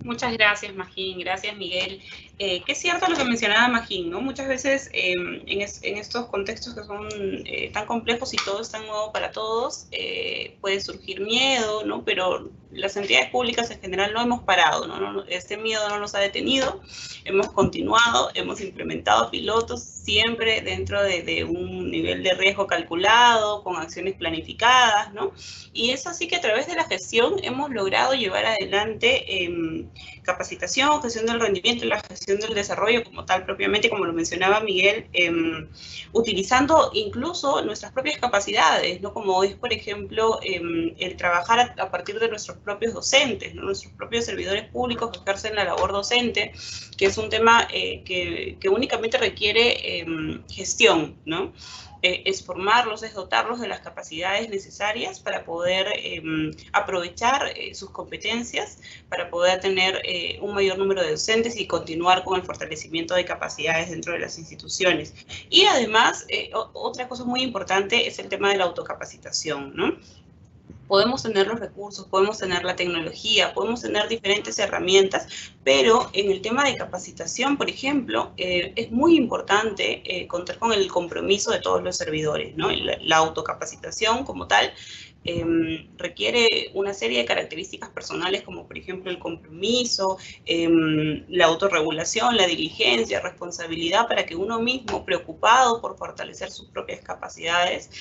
Muchas gracias, Magín. Gracias, Miguel. Que es cierto lo que mencionaba Magín, ¿no? Muchas veces en estos contextos que son tan complejos y todo es tan nuevo para todos, puede surgir miedo, ¿no? Pero las entidades públicas en general no hemos parado, ¿no? Este miedo no nos ha detenido, hemos continuado, hemos implementado pilotos siempre dentro de un nivel de riesgo calculado, con acciones planificadas, ¿no? Y es así que a través de la gestión hemos logrado llevar adelante capacitación, gestión del rendimiento y la gestión del desarrollo como tal, propiamente, como lo mencionaba Miguel, utilizando incluso nuestras propias capacidades, ¿no? Como es, por ejemplo, el trabajar a partir de nuestros propios docentes, ¿no? Nuestros propios servidores públicos que ejercen la labor docente, que es un tema que únicamente requiere gestión, ¿no? Es formarlos, es dotarlos de las capacidades necesarias para poder aprovechar sus competencias, para poder tener un mayor número de docentes y continuar con el fortalecimiento de capacidades dentro de las instituciones. Y además, otra cosa muy importante es el tema de la autocapacitación, ¿no? Podemos tener los recursos, podemos tener la tecnología, podemos tener diferentes herramientas, pero en el tema de capacitación, por ejemplo, es muy importante contar con el compromiso de todos los servidores, ¿no? La autocapacitación como tal requiere una serie de características personales como por ejemplo el compromiso, la autorregulación, la diligencia, responsabilidad para que uno mismo, preocupado por fortalecer sus propias capacidades,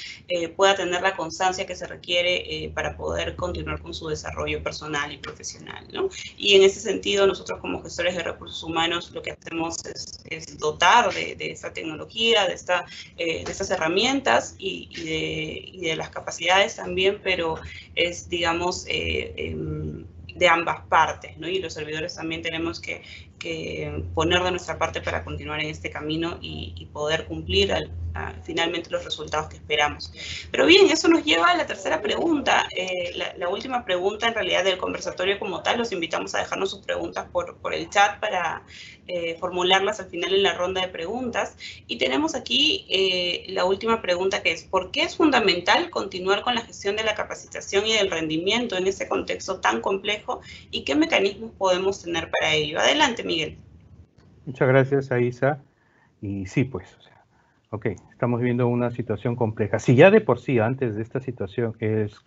pueda tener la constancia que se requiere para poder continuar con su desarrollo personal y profesional, ¿no? Y en ese sentido nosotros como gestores de recursos humanos lo que hacemos es dotar de esta tecnología, de estas herramientas y de las capacidades también, pero es, digamos, de ambas partes, ¿no? Y los servidores también tenemos que poner de nuestra parte para continuar en este camino y poder cumplir finalmente los resultados que esperamos. Pero bien, eso nos lleva a la tercera pregunta, la última pregunta en realidad del conversatorio como tal. Los invitamos a dejarnos sus preguntas por el chat para formularlas al final en la ronda de preguntas. Y tenemos aquí la última pregunta, que es: ¿por qué es fundamental continuar con la gestión de la capacitación y del rendimiento en este contexto tan complejo y qué mecanismos podemos tener para ello? Adelante, Miguel. Muchas gracias, Aisa. Y sí, pues, o sea, ok, estamos viviendo una situación compleja. Si ya de por sí, antes de esta situación,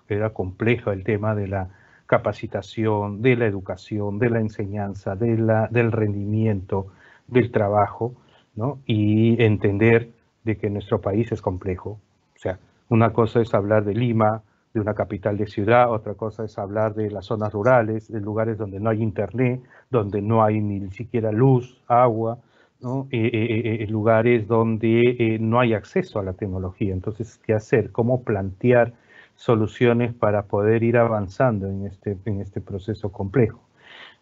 era complejo el tema de la capacitación, de la educación, de la enseñanza, del rendimiento, del trabajo, ¿no? Y entender de que nuestro país es complejo. O sea, una cosa es hablar de Lima, de una capital de ciudad, otra cosa es hablar de las zonas rurales, de lugares donde no hay internet, donde no hay ni siquiera luz, agua, ¿no? Lugares donde no hay acceso a la tecnología. Entonces, ¿qué hacer? ¿Cómo plantear soluciones para poder ir avanzando en este proceso complejo?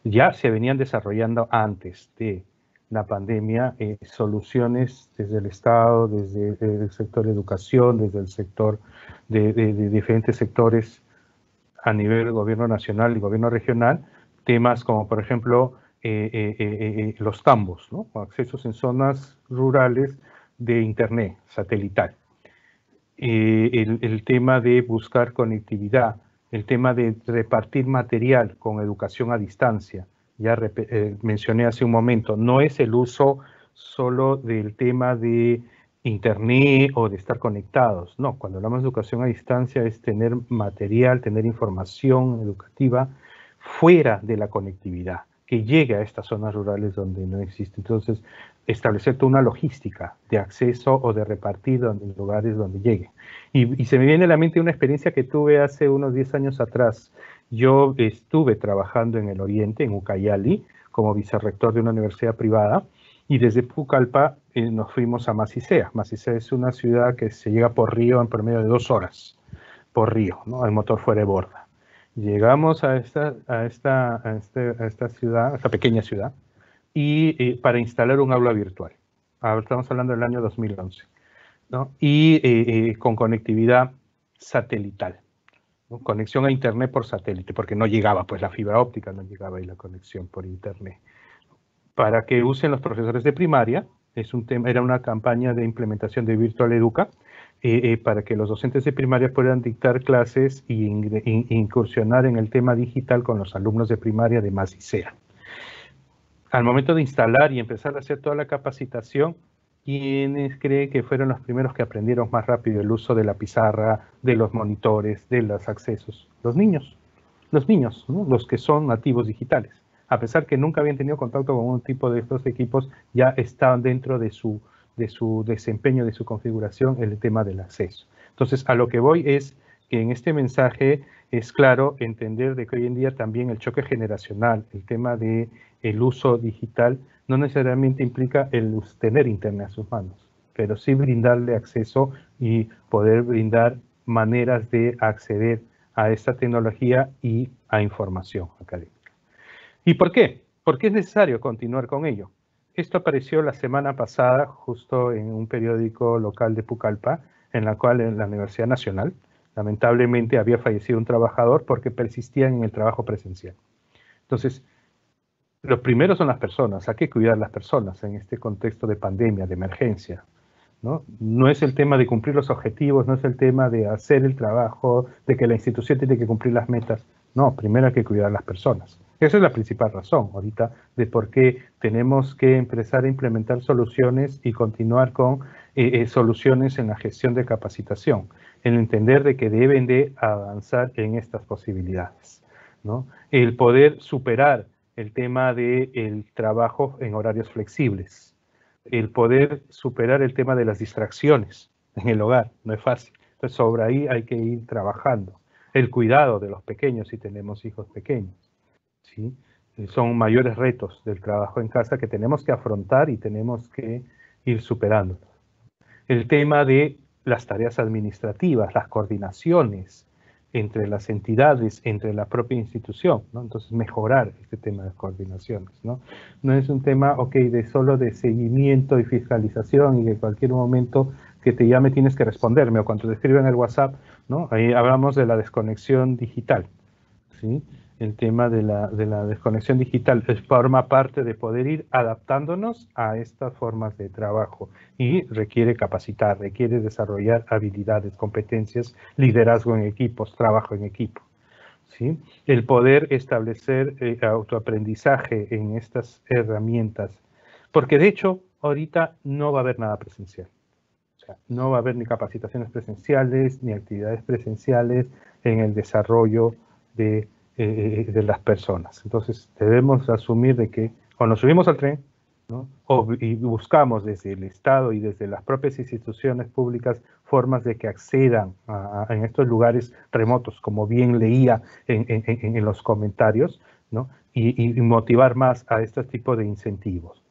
Ya se venían desarrollando antes de la pandemia soluciones desde el Estado, desde el sector de educación, desde el sector de diferentes sectores a nivel gobierno nacional y gobierno regional, temas como por ejemplo los tambos, ¿no? Accesos en zonas rurales de internet satelital, el tema de buscar conectividad, el tema de repartir material con educación a distancia. Ya mencioné hace un momento, no es el uso solo del tema de internet o de estar conectados. No, cuando hablamos de educación a distancia es tener material, tener información educativa fuera de la conectividad, que llegue a estas zonas rurales donde no existe. Entonces, establecer toda una logística de acceso o de repartir en lugares donde llegue. Y se me viene a la mente una experiencia que tuve hace unos 10 años atrás. Yo estuve trabajando en el Oriente, en Ucayali, como vicerrector de una universidad privada, y desde Pucallpa nos fuimos a Macicea. Macicea es una ciudad que se llega por río en promedio de 2 horas, por río, ¿no? El motor fuera de borda. Llegamos a esta ciudad, a esta pequeña ciudad, y para instalar un aula virtual. Estamos hablando del año 2011, ¿no? Y con conectividad satelital, ¿no? Conexión a internet por satélite, porque no llegaba, pues la fibra óptica no llegaba y la conexión por internet. Para que usen los profesores de primaria, era una campaña de implementación de Virtual Educa, para que los docentes de primaria puedan dictar clases e incursionar en el tema digital con los alumnos de primaria de Macicea. al momento de instalar y empezar a hacer toda la capacitación, ¿quiénes creen que fueron los primeros que aprendieron más rápido el uso de la pizarra, de los monitores, de los accesos? Los niños, ¿no? Los que son nativos digitales. A pesar que nunca habían tenido contacto con un tipo de estos equipos, ya estaban dentro de su desempeño, de su configuración, el tema del acceso. Entonces, a lo que voy es que en este mensaje es claro entender de que hoy en día también el choque generacional, el tema del uso digital, no necesariamente implica el tener internet a sus manos, pero sí brindarle acceso y poder brindar maneras de acceder a esta tecnología y a información académica. ¿Y por qué? ¿Por qué es necesario continuar con ello? Esto apareció la semana pasada justo en un periódico local de Pucallpa, en la cual en la Universidad Nacional, lamentablemente había fallecido un trabajador porque persistían en el trabajo presencial. Entonces, lo primero son las personas, hay que cuidar las personas en este contexto de pandemia, de emergencia, ¿no? No es el tema de cumplir los objetivos, no es el tema de hacer el trabajo, de que la institución tiene que cumplir las metas. No, primero hay que cuidar a las personas. Esa es la principal razón ahorita de por qué tenemos que empezar a implementar soluciones y continuar con soluciones en la gestión de capacitación, en entender de que deben de avanzar en estas posibilidades, ¿no? El poder superar el tema del trabajo en horarios flexibles, el poder superar el tema de las distracciones en el hogar, no es fácil. Entonces, sobre ahí hay que ir trabajando. El cuidado de los pequeños, si tenemos hijos pequeños, ¿sí? Son mayores retos del trabajo en casa que tenemos que afrontar y tenemos que ir superando. El tema de las tareas administrativas, las coordinaciones entre las entidades, entre la propia institución, ¿no? Entonces, mejorar este tema de coordinaciones, ¿no? No es un tema, de solo de seguimiento y fiscalización y que en cualquier momento que te llame tienes que responderme, o cuando te escriben el WhatsApp, ¿no? Ahí hablamos de la desconexión digital, ¿sí? El tema de la desconexión digital forma parte de poder ir adaptándonos a estas formas de trabajo y requiere capacitar, requiere desarrollar habilidades, competencias, liderazgo en equipos, trabajo en equipo, ¿sí? El poder establecer autoaprendizaje en estas herramientas, porque de hecho ahorita no va a haber nada presencial. O sea, no va a haber ni capacitaciones presenciales, ni actividades presenciales en el desarrollo de las personas. Entonces, debemos asumir de que cuando subimos al tren, ¿no? Y buscamos desde el Estado y desde las propias instituciones públicas formas de que accedan en estos lugares remotos, como bien leía en los comentarios, ¿no? Y motivar más a este tipo de incentivos,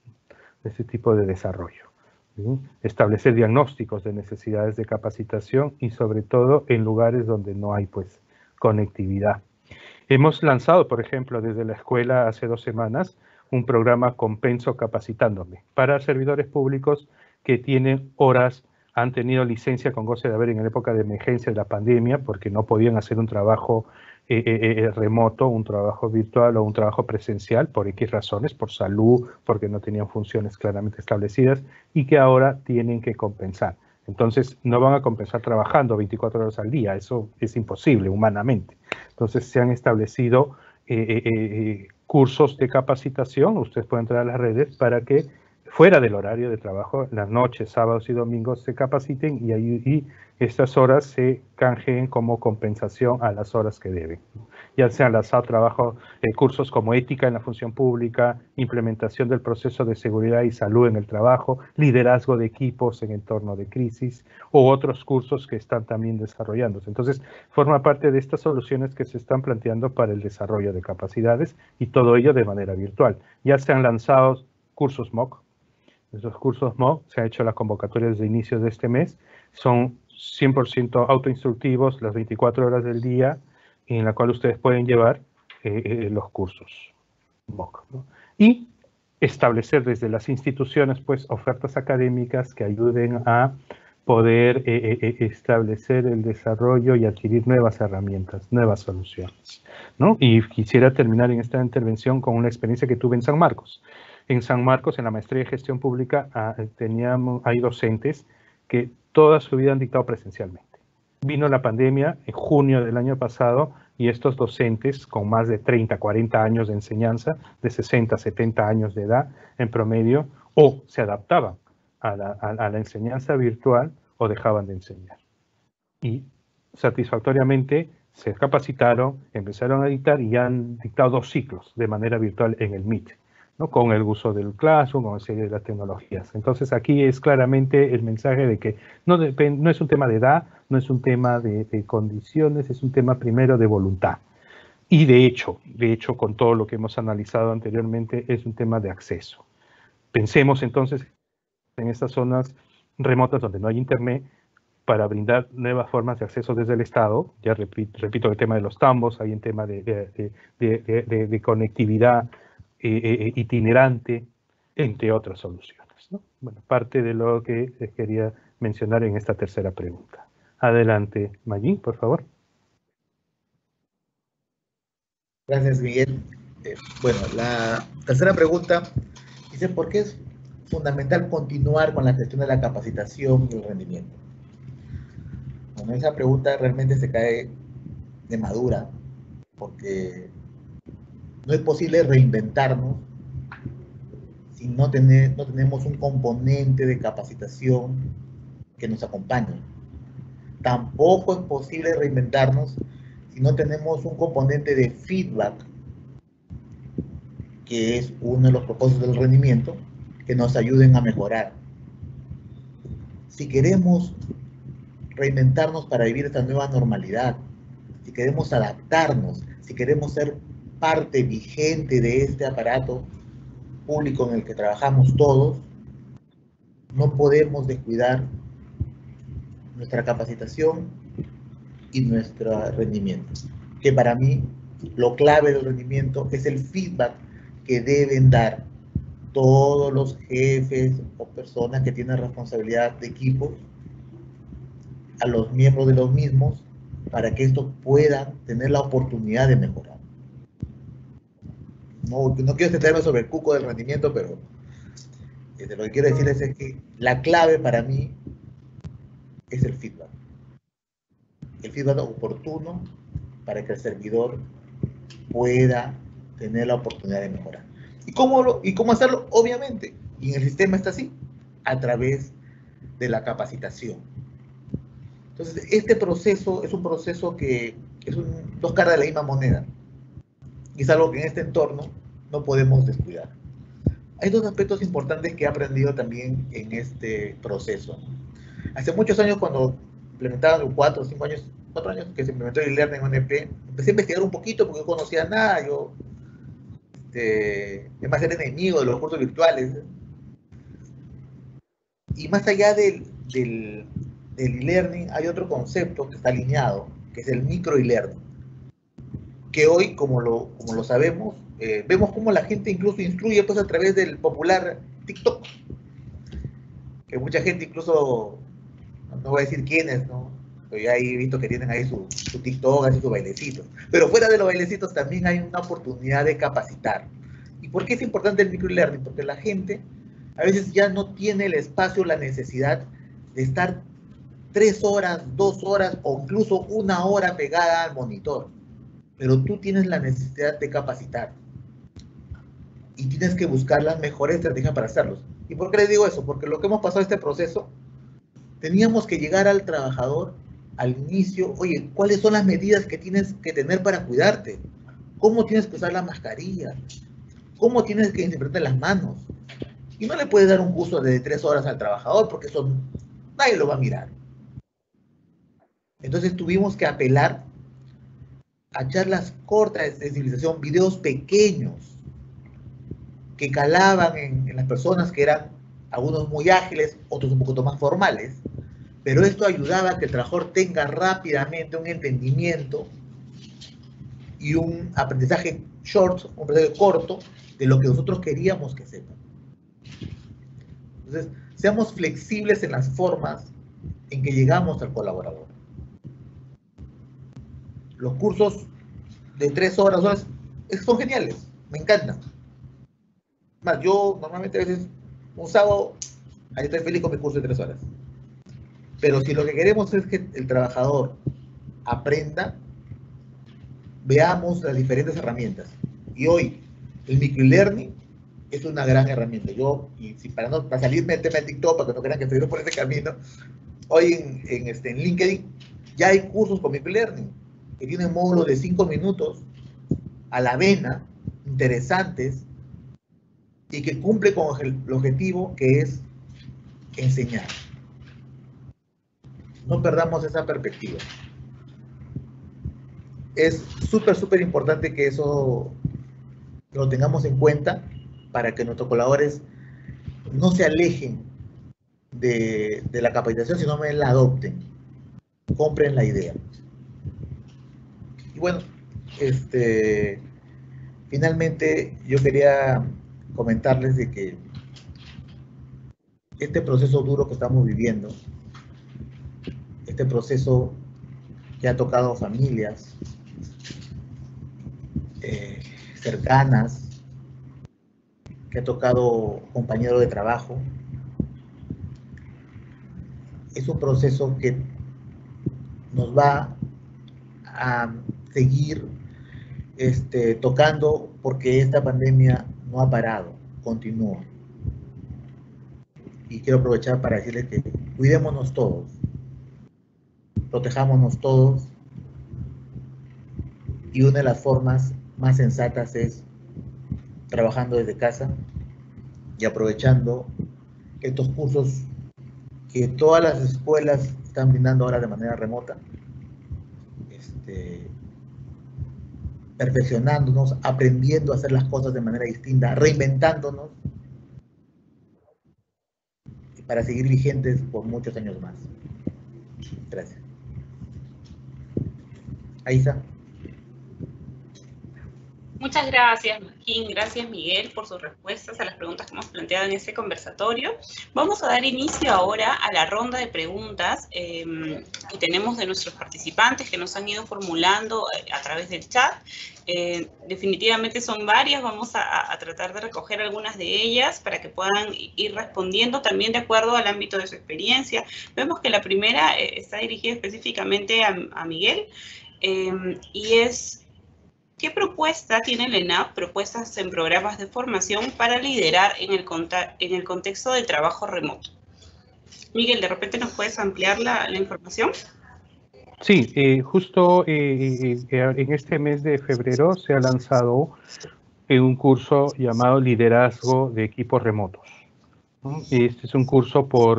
este tipo de desarrollo, ¿sí? Establecer diagnósticos de necesidades de capacitación y sobre todo en lugares donde no hay pues conectividad. Hemos lanzado, por ejemplo, desde la escuela hace 2 semanas, un programa Compenso Capacitándome para servidores públicos que tienen horas, han tenido licencia con goce de haber en la época de emergencia de la pandemia porque no podían hacer un trabajo remoto, un trabajo virtual o un trabajo presencial por X razones, por salud, porque no tenían funciones claramente establecidas y que ahora tienen que compensar. Entonces, no van a compensar trabajando 24 horas al día, eso es imposible humanamente. Entonces, se han establecido cursos de capacitación, ustedes pueden entrar a las redes para que fuera del horario de trabajo, las noches, sábados y domingos se capaciten y estas horas se canjeen como compensación a las horas que deben. Ya se han lanzado cursos como ética en la función pública, implementación del proceso de seguridad y salud en el trabajo, liderazgo de equipos en entorno de crisis, u otros cursos que están también desarrollándose. Entonces, forma parte de estas soluciones que se están planteando para el desarrollo de capacidades y todo ello de manera virtual. Ya se han lanzado cursos MOOC. Esos cursos MOOC se ha hecho la convocatoria desde inicios de este mes. Son 100% autoinstructivos las 24 horas del día en la cual ustedes pueden llevar los cursos MOOC, ¿no? Y establecer desde las instituciones pues ofertas académicas que ayuden a poder establecer el desarrollo y adquirir nuevas herramientas, nuevas soluciones, ¿no? Y quisiera terminar en esta intervención con una experiencia que tuve en San Marcos. En San Marcos, en la maestría de gestión pública, hay docentes que toda su vida han dictado presencialmente. Vino la pandemia en junio del año pasado y estos docentes con más de 30, 40 años de enseñanza, de 60, 70 años de edad en promedio, o se adaptaban a la enseñanza virtual o dejaban de enseñar. Y satisfactoriamente se capacitaron, empezaron a dictar y han dictado 2 ciclos de manera virtual en el Meet, ¿no? Con el uso del Classroom, con el serie de las tecnologías. Entonces aquí es claramente el mensaje de que no es un tema de edad, no es un tema de condiciones, es un tema primero de voluntad. Y de hecho, con todo lo que hemos analizado anteriormente, es un tema de acceso. Pensemos entonces en estas zonas remotas donde no hay internet, para brindar nuevas formas de acceso desde el Estado. Ya repito el tema de los tambos, hay un tema de conectividad itinerante, entre otras soluciones, ¿no? Bueno, parte de lo que les quería mencionar en esta tercera pregunta. Adelante, Mayín, por favor. Gracias, Miguel. Bueno, la tercera pregunta dice, ¿por qué es fundamental continuar con la gestión de la capacitación y el rendimiento? Bueno, esa pregunta realmente se cae de madura, porque no es posible reinventarnos si no tenemos un componente de capacitación que nos acompañe. Tampoco es posible reinventarnos si no tenemos un componente de feedback, que es uno de los propósitos del rendimiento, que nos ayuden a mejorar. Si queremos reinventarnos para vivir esta nueva normalidad, si queremos adaptarnos, si queremos ser parte vigente de este aparato público en el que trabajamos todos, no podemos descuidar nuestra capacitación y nuestro rendimiento. Que para mí, lo clave del rendimiento es el feedback que deben dar todos los jefes o personas que tienen responsabilidad de equipos a los miembros de los mismos, para que estos puedan tener la oportunidad de mejorar. No quiero extenderme sobre el cuco del rendimiento, pero lo que quiero decirles es que la clave para mí es el feedback. El feedback oportuno para que el servidor pueda tener la oportunidad de mejorar. ¿Y cómo hacerlo? Obviamente, y en el sistema está así, a través de la capacitación. Entonces, este proceso es un proceso que es dos caras de la misma moneda. Y es algo que en este entorno no podemos descuidar. Hay 2 aspectos importantes que he aprendido también en este proceso. Hace muchos años, cuando implementaban 4 o 5 años, 4 años que se implementó el e-learning en ONP, empecé a investigar un poquito porque no conocía nada. Yo, además, era enemigo de los cursos virtuales. Y más allá del e-learning, hay otro concepto que está alineado, que es el micro e-learning. Que hoy, como lo sabemos, vemos cómo la gente incluso instruye pues, a través del popular TikTok. Que mucha gente incluso, no voy a decir quiénes, ¿no? Pero ya he visto que tienen ahí su TikTok, así su bailecito. Pero fuera de los bailecitos también hay una oportunidad de capacitar. ¿Y por qué es importante el micro e-learning? Porque la gente a veces ya no tiene el espacio, la necesidad de estar 3 horas, 2 horas o incluso 1 hora pegada al monitor. Pero tú tienes la necesidad de capacitar. Y tienes que buscar las mejores estrategias para hacerlos. ¿Y por qué les digo eso? Porque lo que hemos pasado este proceso, teníamos que llegar al trabajador al inicio, oye, ¿cuáles son las medidas que tienes que tener para cuidarte? ¿Cómo tienes que usar la mascarilla? ¿Cómo tienes que desinfectar las manos? Y no le puedes dar un curso de 3 horas al trabajador porque eso nadie lo va a mirar. Entonces tuvimos que apelar a charlas cortas de sensibilización, videos pequeños que calaban en las personas, que eran algunos muy ágiles, otros un poquito más formales, pero esto ayudaba a que el trabajador tenga rápidamente un entendimiento y un aprendizaje un aprendizaje corto de lo que nosotros queríamos que sepan. Entonces, seamos flexibles en las formas en que llegamos al colaborador. Los cursos de 3 horas son geniales, me encantan. Más, yo normalmente a veces un sábado, ahí estoy feliz con mi curso de 3 horas. Pero si lo que queremos es que el trabajador aprenda, veamos las diferentes herramientas. Y hoy, el microlearning es una gran herramienta. Yo, y si para salirme del tema de TikTok, para que no crean que estoy por ese camino, hoy en LinkedIn ya hay cursos con microlearning que tienen módulos de 5 minutos a la vena, interesantes, y que cumple con el objetivo que es enseñar. No perdamos esa perspectiva. Es súper importante que eso lo tengamos en cuenta para que nuestros colaboradores no se alejen de la capacitación, sino que la adopten, compren la idea. Y bueno, finalmente yo quería comentarles de que este proceso duro que estamos viviendo, este proceso que ha tocado familias cercanas, que ha tocado compañeros de trabajo, es un proceso que nos va a seguir tocando porque esta pandemia no ha parado, continúa. Y quiero aprovechar para decirles que cuidémonos todos, protejámonos todos, y una de las formas más sensatas es trabajando desde casa y aprovechando estos cursos que todas las escuelas están brindando ahora de manera remota, perfeccionándonos, aprendiendo a hacer las cosas de manera distinta, reinventándonos para seguir vigentes por muchos años más. Gracias. Aiza. Muchas gracias, Martín. Gracias, Miguel, por sus respuestas a las preguntas que hemos planteado en este conversatorio. Vamos a dar inicio ahora a la ronda de preguntas que tenemos de nuestros participantes que nos han ido formulando a través del chat. Definitivamente son varias, vamos a tratar de recoger algunas de ellas para que puedan ir respondiendo también de acuerdo al ámbito de su experiencia. Vemos que la primera está dirigida específicamente a Miguel y es: ¿qué propuesta tiene el ENAP, propuestas en programas de formación para liderar en el contexto de trabajo remoto? Miguel, ¿de repente nos puedes ampliar la información? Sí, justo en este mes de febrero se ha lanzado un curso llamado Liderazgo de Equipos Remotos. Este es un curso por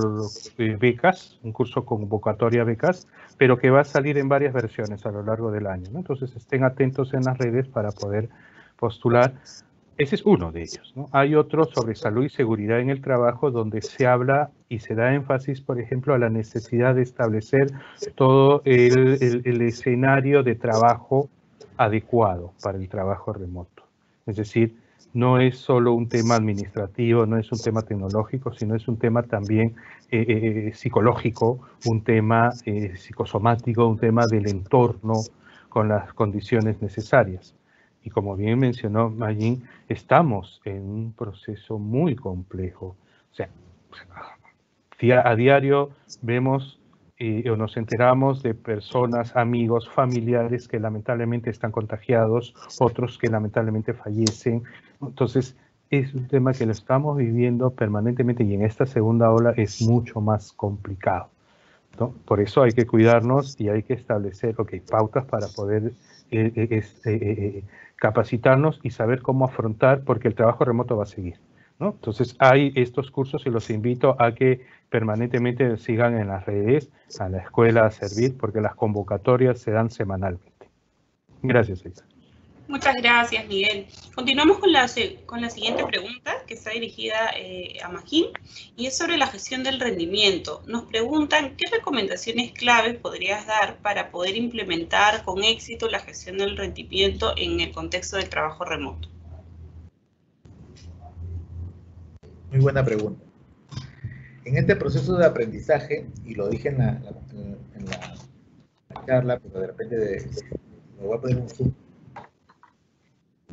becas, un curso con convocatoria becas, pero que va a salir en varias versiones a lo largo del año, ¿no? Entonces estén atentos en las redes para poder postular. Ese es uno de ellos, ¿no? Hay otro sobre salud y seguridad en el trabajo donde se habla y se da énfasis, por ejemplo, a la necesidad de establecer todo el escenario de trabajo adecuado para el trabajo remoto. Es decir, no es solo un tema administrativo, no es un tema tecnológico, sino es un tema también psicológico, un tema psicosomático, un tema del entorno con las condiciones necesarias. Y como bien mencionó Mayín, estamos en un proceso muy complejo. O sea, a diario vemos o nos enteramos de personas, amigos, familiares que lamentablemente están contagiados, otros que lamentablemente fallecen. Entonces, es un tema que lo estamos viviendo permanentemente y en esta segunda ola es mucho más complicado, ¿no? Por eso hay que cuidarnos y hay que establecer pautas para poder capacitarnos y saber cómo afrontar, porque el trabajo remoto va a seguir, ¿no? Entonces hay estos cursos y los invito a que permanentemente sigan en las redes, a la escuela a servir, porque las convocatorias se dan semanalmente. Gracias, Isa. Muchas gracias, Miguel. Continuamos con la siguiente pregunta, que está dirigida a Magín, y es sobre la gestión del rendimiento. Nos preguntan, ¿qué recomendaciones claves podrías dar para poder implementar con éxito la gestión del rendimiento en el contexto del trabajo remoto? Muy buena pregunta. En este proceso de aprendizaje, y lo dije en la charla, pero de repente me voy a poner un zoom,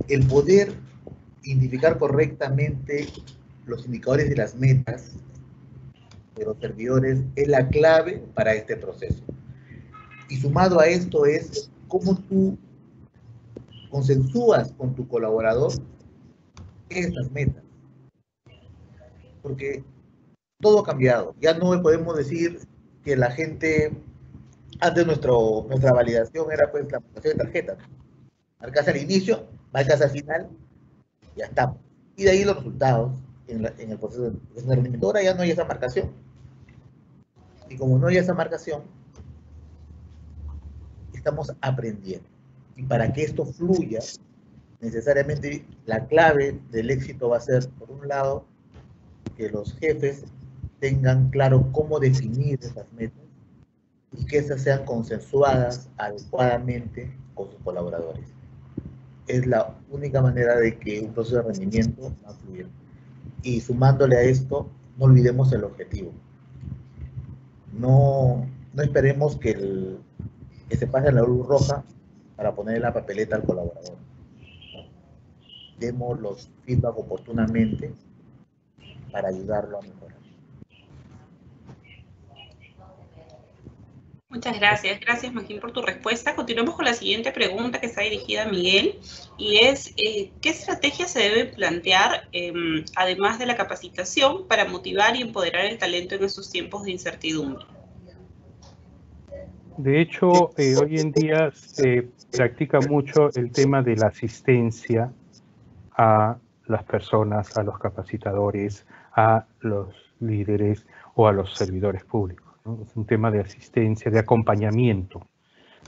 el poder identificar correctamente los indicadores y las metas de los servidores es la clave para este proceso. Y sumado a esto es cómo tú consensúas con tu colaborador esas metas. Porque todo ha cambiado. Ya no podemos decir que la gente, antes nuestra validación era pues la aplicación de tarjetas. Marcas al inicio, marcas al final, ya estamos. Y de ahí los resultados en el proceso de rendimiento. Ahora ya no hay esa marcación. Y como no hay esa marcación, estamos aprendiendo. Y para que esto fluya, necesariamente la clave del éxito va a ser, por un lado, que los jefes tengan claro cómo definir esas metas y que esas sean consensuadas adecuadamente con sus colaboradores. Es la única manera de que un proceso de rendimiento va a fluir. Y sumándole a esto, no olvidemos el objetivo. No esperemos que se pase la luz roja para poner la papeleta al colaborador. Demos los feedback oportunamente para ayudarlo a mejorar. Muchas gracias. Gracias, Magín, por tu respuesta. Continuamos con la siguiente pregunta que está dirigida a Miguel y es, ¿qué estrategias se deben plantear, además de la capacitación, para motivar y empoderar el talento en estos tiempos de incertidumbre? De hecho, hoy en día se practica mucho el tema de la asistencia a las personas, a los capacitadores, a los líderes o a los servidores públicos, ¿no? Es un tema de asistencia, de acompañamiento,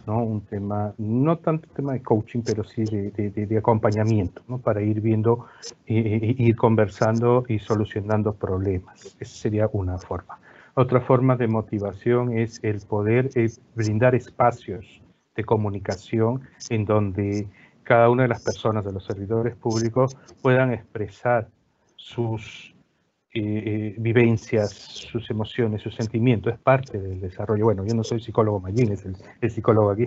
¿no? Un tema, no tanto tema de coaching, pero sí de acompañamiento, ¿no? Para ir viendo, ir conversando y solucionando problemas. Esa sería una forma. Otra forma de motivación es el poder brindar espacios de comunicación en donde cada una de las personas, de los servidores públicos, puedan expresar sus vivencias, sus emociones, sus sentimientos. Es parte del desarrollo. Bueno, yo no soy psicólogo, Magín es el psicólogo aquí,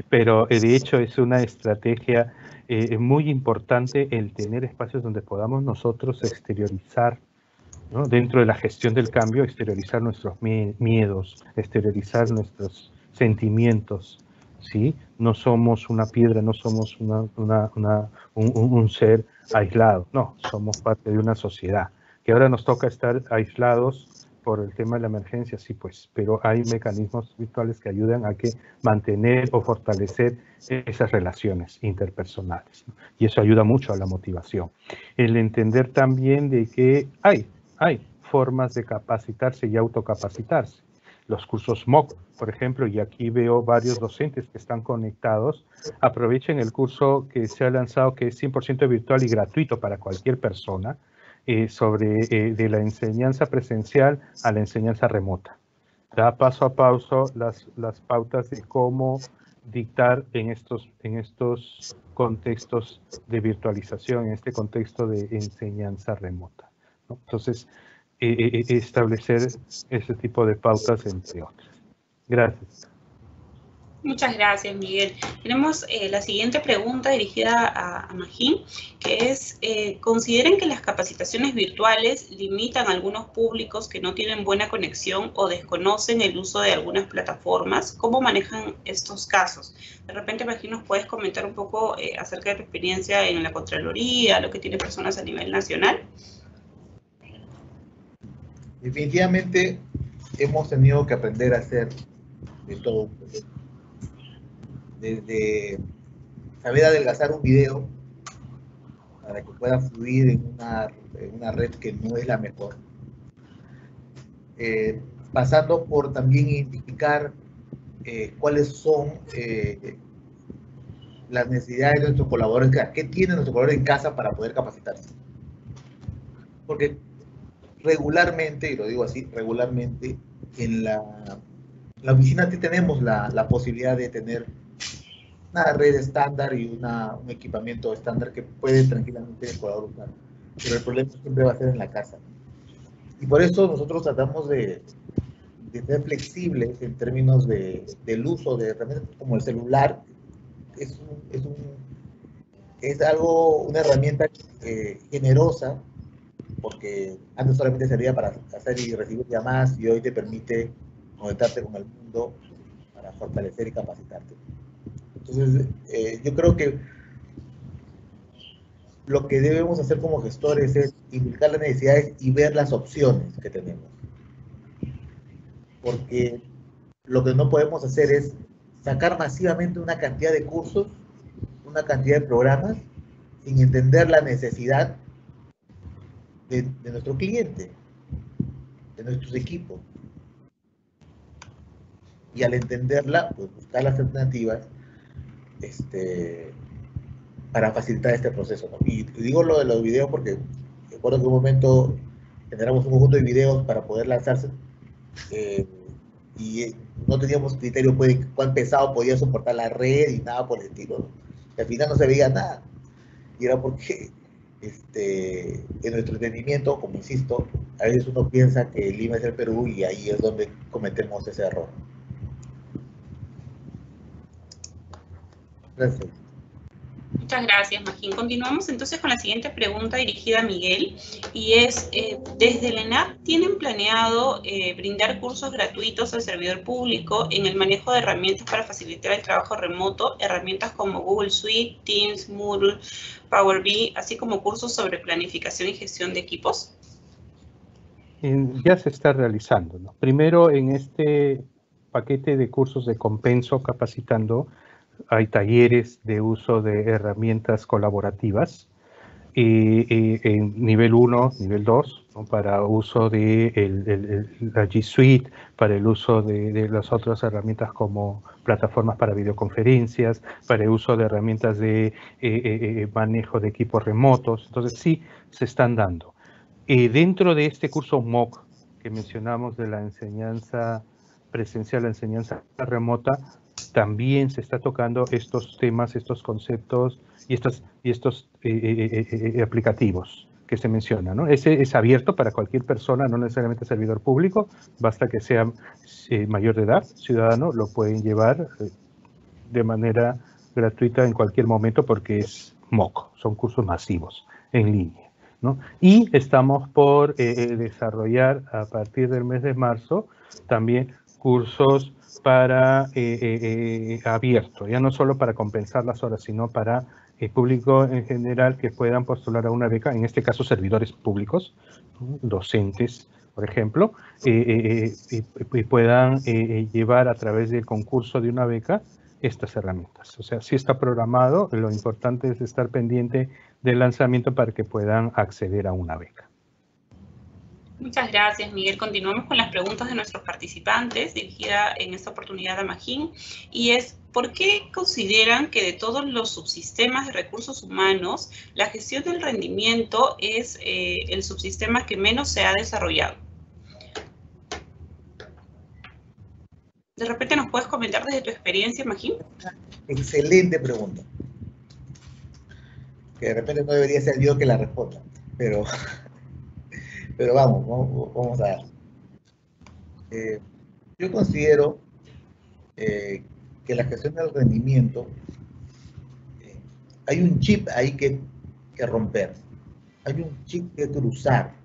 pero de hecho es una estrategia muy importante el tener espacios donde podamos nosotros exteriorizar, ¿no? Dentro de la gestión del cambio, exteriorizar nuestros miedos, exteriorizar nuestros sentimientos, ¿sí? No somos una piedra, no somos un ser aislado, no, somos parte de una sociedad. Que ahora nos toca estar aislados por el tema de la emergencia, sí, pues, pero hay mecanismos virtuales que ayudan a que mantener o fortalecer esas relaciones interpersonales, ¿no? Y eso ayuda mucho a la motivación. El entender también de que hay formas de capacitarse y autocapacitarse. Los cursos MOOC, por ejemplo, y aquí veo varios docentes que están conectados, aprovechen el curso que se ha lanzado, que es 100% virtual y gratuito para cualquier persona, de la enseñanza presencial a la enseñanza remota. Da paso a paso las pautas de cómo dictar en estos contextos de virtualización, en este contexto de enseñanza remota, ¿no? Entonces, establecer ese tipo de pautas, entre otras. Gracias. Muchas gracias, Miguel. Tenemos la siguiente pregunta dirigida a Magín, que es, ¿consideran que las capacitaciones virtuales limitan a algunos públicos que no tienen buena conexión o desconocen el uso de algunas plataformas? ¿Cómo manejan estos casos? De repente, Magín, ¿nos puedes comentar un poco acerca de tu experiencia en la Contraloría, lo que tiene personas a nivel nacional? Definitivamente hemos tenido que aprender a hacer de todo. Desde saber adelgazar un video para que pueda fluir en una red que no es la mejor. Pasando por también identificar cuáles son las necesidades de nuestros colaboradores, qué tiene nuestro colaborador en casa para poder capacitarse. Porque regularmente, y lo digo así, regularmente en la oficina tenemos la posibilidad de tener una red estándar y un equipamiento estándar que puede tranquilamente el colaborador usar. Pero el problema siempre va a ser en la casa. Y por eso nosotros tratamos de ser flexibles en términos del uso de herramientas como el celular. Es una herramienta generosa, porque antes solamente servía para hacer y recibir llamadas y hoy te permite conectarte con el mundo para fortalecer y capacitarte. Entonces, yo creo que lo que debemos hacer como gestores es indicar las necesidades y ver las opciones que tenemos. Porque lo que no podemos hacer es sacar masivamente una cantidad de cursos, una cantidad de programas, sin entender la necesidad de nuestro cliente, de nuestros equipos. Y al entenderla, pues buscar las alternativas para facilitar este proceso, ¿no? Y digo lo de los videos porque recuerdo que en un momento generamos un conjunto de videos para poder lanzarse y no teníamos criterio de cuán pesado podía soportar la red y nada por el estilo, ¿no? Y al final no se veía nada. Y era porque en nuestro entendimiento, como insisto, a veces uno piensa que Lima es el Perú y ahí es donde cometemos ese error. Gracias. Muchas gracias, Magín. Continuamos entonces con la siguiente pregunta dirigida a Miguel, y es, ¿desde el ENAP tienen planeado brindar cursos gratuitos al servidor público en el manejo de herramientas para facilitar el trabajo remoto, herramientas como Google Suite, Teams, Moodle, Power BI, así como cursos sobre planificación y gestión de equipos? Ya se está realizando, ¿no? Primero, en este paquete de cursos de Compenso Capacitando, hay talleres de uso de herramientas colaborativas en nivel 1, nivel 2, ¿no? Para uso de la G Suite, para el uso de las otras herramientas como plataformas para videoconferencias, para el uso de herramientas de manejo de equipos remotos. Entonces sí, se están dando. Dentro de este curso MOOC que mencionamos de la enseñanza presencial, la enseñanza remota, también se está tocando estos temas, estos conceptos y estos aplicativos que se mencionan, ¿no? Ese es abierto para cualquier persona, no necesariamente servidor público, basta que sea mayor de edad, ciudadano, lo pueden llevar de manera gratuita en cualquier momento porque es MOOC, son cursos masivos en línea, ¿no? Y estamos por desarrollar a partir del mes de marzo también cursos para abierto, ya no solo para compensar las horas, sino para el público en general que puedan postular a una beca, en este caso servidores públicos, ¿no? Docentes, por ejemplo, y puedan llevar a través del concurso de una beca estas herramientas. O sea, sí está programado, lo importante es estar pendiente del lanzamiento para que puedan acceder a una beca. Muchas gracias, Miguel. Continuamos con las preguntas de nuestros participantes, dirigida en esta oportunidad a Magín, y es, ¿por qué consideran que de todos los subsistemas de recursos humanos, la gestión del rendimiento es el subsistema que menos se ha desarrollado? De repente nos puedes comentar desde tu experiencia, Magín. Excelente pregunta. Que de repente no debería ser yo que la responda, pero vamos a ver. Yo considero que la gestión del rendimiento, hay un chip ahí que romper, hay un chip que cruzar,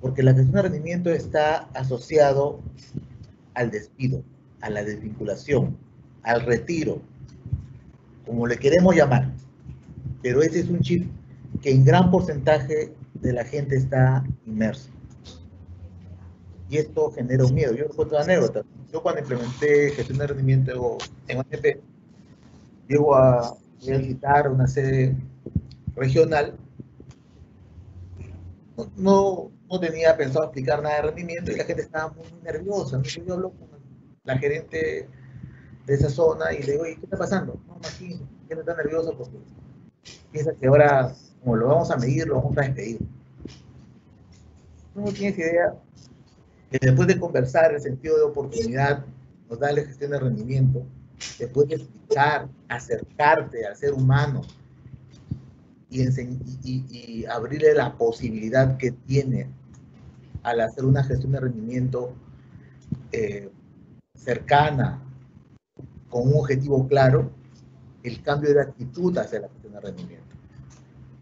porque la gestión de rendimiento está asociado al despido, a la desvinculación, al retiro, como le queremos llamar, pero ese es un chip que en gran porcentaje de la gente está inmerso. Y esto genera un miedo. Yo les cuento una anécdota. Yo cuando implementé gestión de rendimiento en ONP, llego a visitar una sede regional. No tenía pensado explicar nada de rendimiento y la gente estaba muy nerviosa. Entonces yo hablo con la gerente de esa zona y le digo, ¿y qué está pasando? No, imagínate, que no está nervioso porque piensa que ahora, como lo vamos a medir, lo vamos a despedir. No tienes idea que después de conversar el sentido de oportunidad, nos da la gestión de rendimiento, después de explicar, acercarte al ser humano y abrirle la posibilidad que tiene al hacer una gestión de rendimiento cercana, con un objetivo claro, el cambio de actitud hacia la gestión de rendimiento.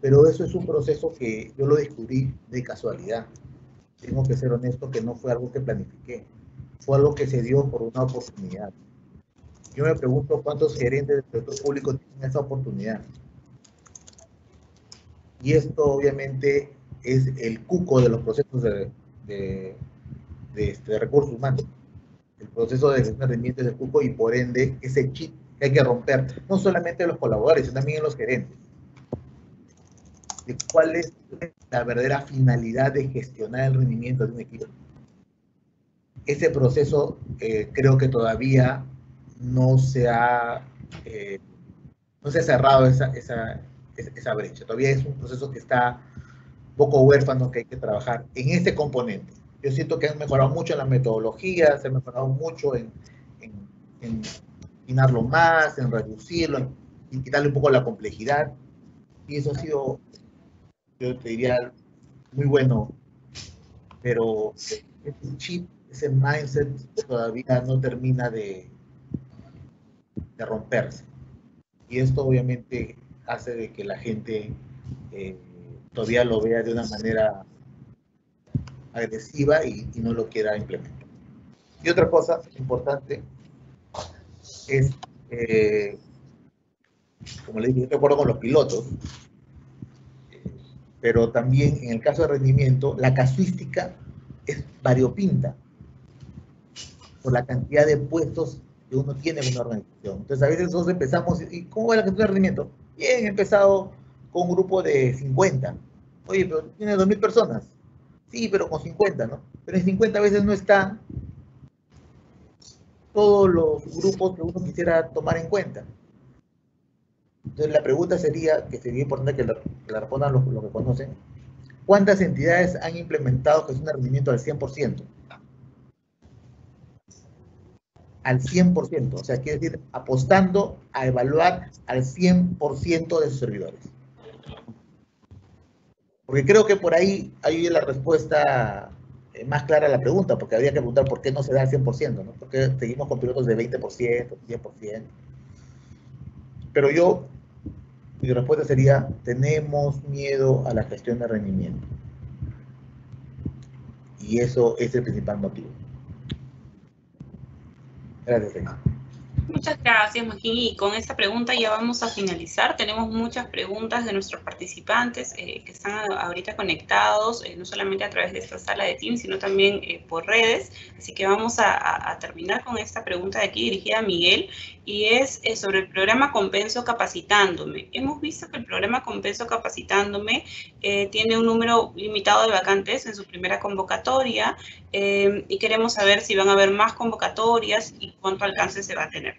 Pero eso es un proceso que yo lo descubrí de casualidad. Tengo que ser honesto que no fue algo que planifiqué, fue algo que se dio por una oportunidad. Yo me pregunto cuántos gerentes del sector público tienen esa oportunidad. Y esto obviamente es el cuco de los procesos de recursos humanos. El proceso de gestión de rendimiento es el cuco y por ende ese chip que hay que romper, no solamente los colaboradores, sino también los gerentes. De cuál es la verdadera finalidad de gestionar el rendimiento de un equipo. Ese proceso creo que todavía no se ha cerrado esa brecha. Todavía es un proceso que está un poco huérfano, que hay que trabajar en este componente. Yo siento que han mejorado mucho en la metodología, se ha mejorado mucho en afinarlo más, en reducirlo, en quitarle un poco la complejidad. Y eso ha sido, yo te diría, muy bueno. Pero ese chip, ese mindset todavía no termina de romperse. Y esto obviamente hace de que la gente todavía lo vea de una manera agresiva y no lo quiera implementar. Y otra cosa importante es, como le dije, yo estoy de acuerdo con los pilotos, pero también en el caso de rendimiento, la casuística es variopinta por la cantidad de puestos que uno tiene en una organización. Entonces, a veces nosotros empezamos, ¿y cómo va la gestión de rendimiento? Bien, he empezado con un grupo de 50. Oye, pero tiene 2.000 personas. Sí, pero con 50, ¿no? Pero en 50 veces no están todos los grupos que uno quisiera tomar en cuenta. Entonces, la pregunta sería, que sería importante que la respondan los que conocen, ¿cuántas entidades han implementado gestión de rendimiento al 100%? Al 100%, o sea, quiere decir, apostando a evaluar al 100% de sus servidores. Porque creo que por ahí hay la respuesta más clara a la pregunta, porque habría que preguntar por qué no se da al 100%, ¿no? Porque seguimos con pilotos de 20%, 10%. Pero mi respuesta sería, tenemos miedo a la gestión de rendimiento. Y eso es el principal motivo. Gracias, señor. Muchas gracias, Magín. Y con esta pregunta ya vamos a finalizar. Tenemos muchas preguntas de nuestros participantes que están ahorita conectados, no solamente a través de esta sala de Teams, sino también por redes. Así que vamos a terminar con esta pregunta de aquí dirigida a Miguel, y es sobre el programa Compenso Capacitándome. Hemos visto que el programa Compenso Capacitándome tiene un número limitado de vacantes en su primera convocatoria, y queremos saber si van a haber más convocatorias y cuánto alcance se va a tener.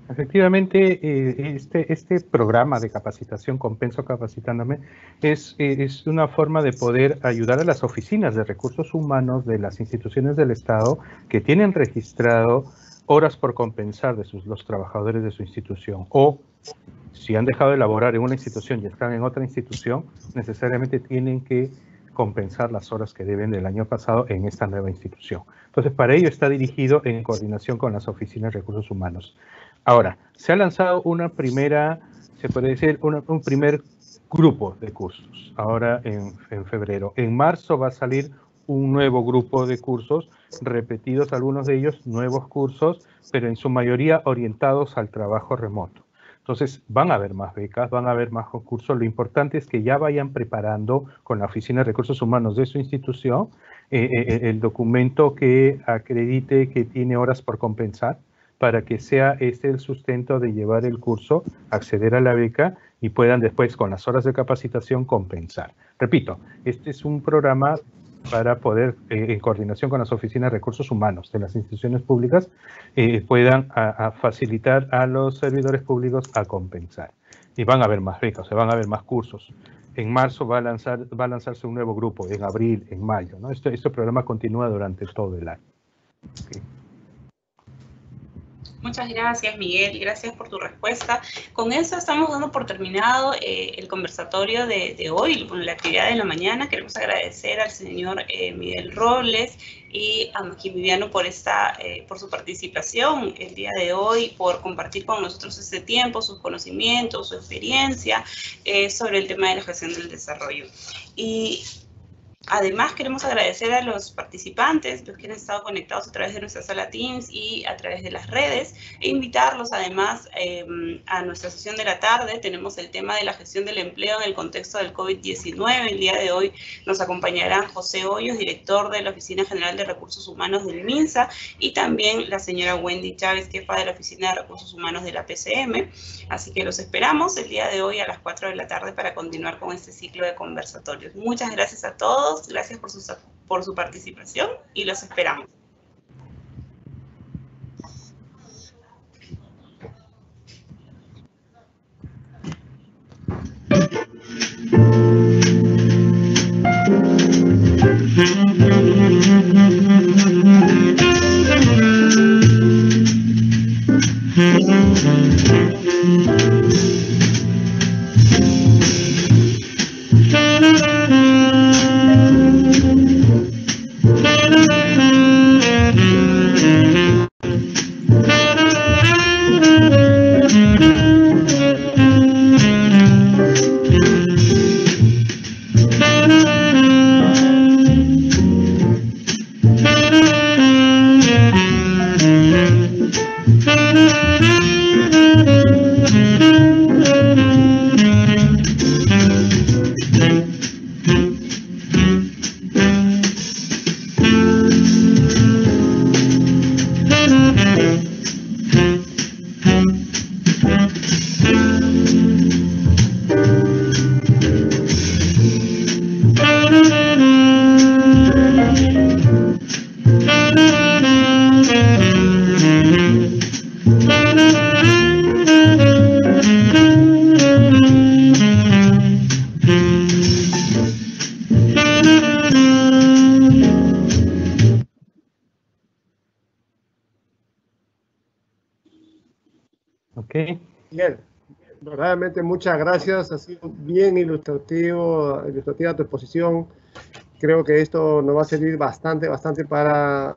Efectivamente, este programa de capacitación Compenso Capacitándome es una forma de poder ayudar a las oficinas de recursos humanos de las instituciones del Estado que tienen registrado horas por compensar de los trabajadores de su institución, o si han dejado de laborar en una institución y están en otra institución, necesariamente tienen que compensar las horas que deben del año pasado en esta nueva institución. Entonces, para ello está dirigido en coordinación con las oficinas de recursos humanos. Ahora, se ha lanzado una primera, se puede decir, un primer grupo de cursos, ahora en febrero. En marzo va a salir un nuevo grupo de cursos, repetidos algunos de ellos, nuevos cursos, pero en su mayoría orientados al trabajo remoto. Entonces, van a haber más becas, van a haber más concursos. Lo importante es que ya vayan preparando con la Oficina de Recursos Humanos de su institución el documento que acredite que tiene horas por compensar, para que sea el sustento de llevar el curso, acceder a la beca y puedan después, con las horas de capacitación, compensar. Repito, este es un programa para poder, en coordinación con las oficinas de recursos humanos de las instituciones públicas, puedan facilitar a los servidores públicos a compensar. Y van a haber más becas, se van a haber más cursos. En marzo va a lanzarse un nuevo grupo, en abril, en mayo, ¿no? Este programa continúa durante todo el año. Okay. Muchas gracias, Miguel. Gracias por tu respuesta. Con eso estamos dando por terminado el conversatorio de hoy, la actividad de la mañana. Queremos agradecer al señor Miguel Robles y a Magín Viviano por su participación el día de hoy, por compartir con nosotros este tiempo, sus conocimientos, su experiencia sobre el tema de la gestión del desarrollo. Y Además, queremos agradecer a los participantes, los que han estado conectados a través de nuestra sala Teams y a través de las redes, e invitarlos además a nuestra sesión de la tarde. Tenemos el tema de la gestión del empleo en el contexto del COVID-19. El día de hoy nos acompañarán José Hoyos, director de la Oficina General de Recursos Humanos del MINSA, y también la señora Wendy Chávez, jefa de la Oficina de Recursos Humanos de la PCM. Así que los esperamos el día de hoy a las 4 de la tarde para continuar con este ciclo de conversatorios. Muchas gracias a todos. Gracias por su participación y los esperamos. Bien, verdaderamente muchas gracias, ha sido bien ilustrativa tu exposición. Creo que esto nos va a servir bastante para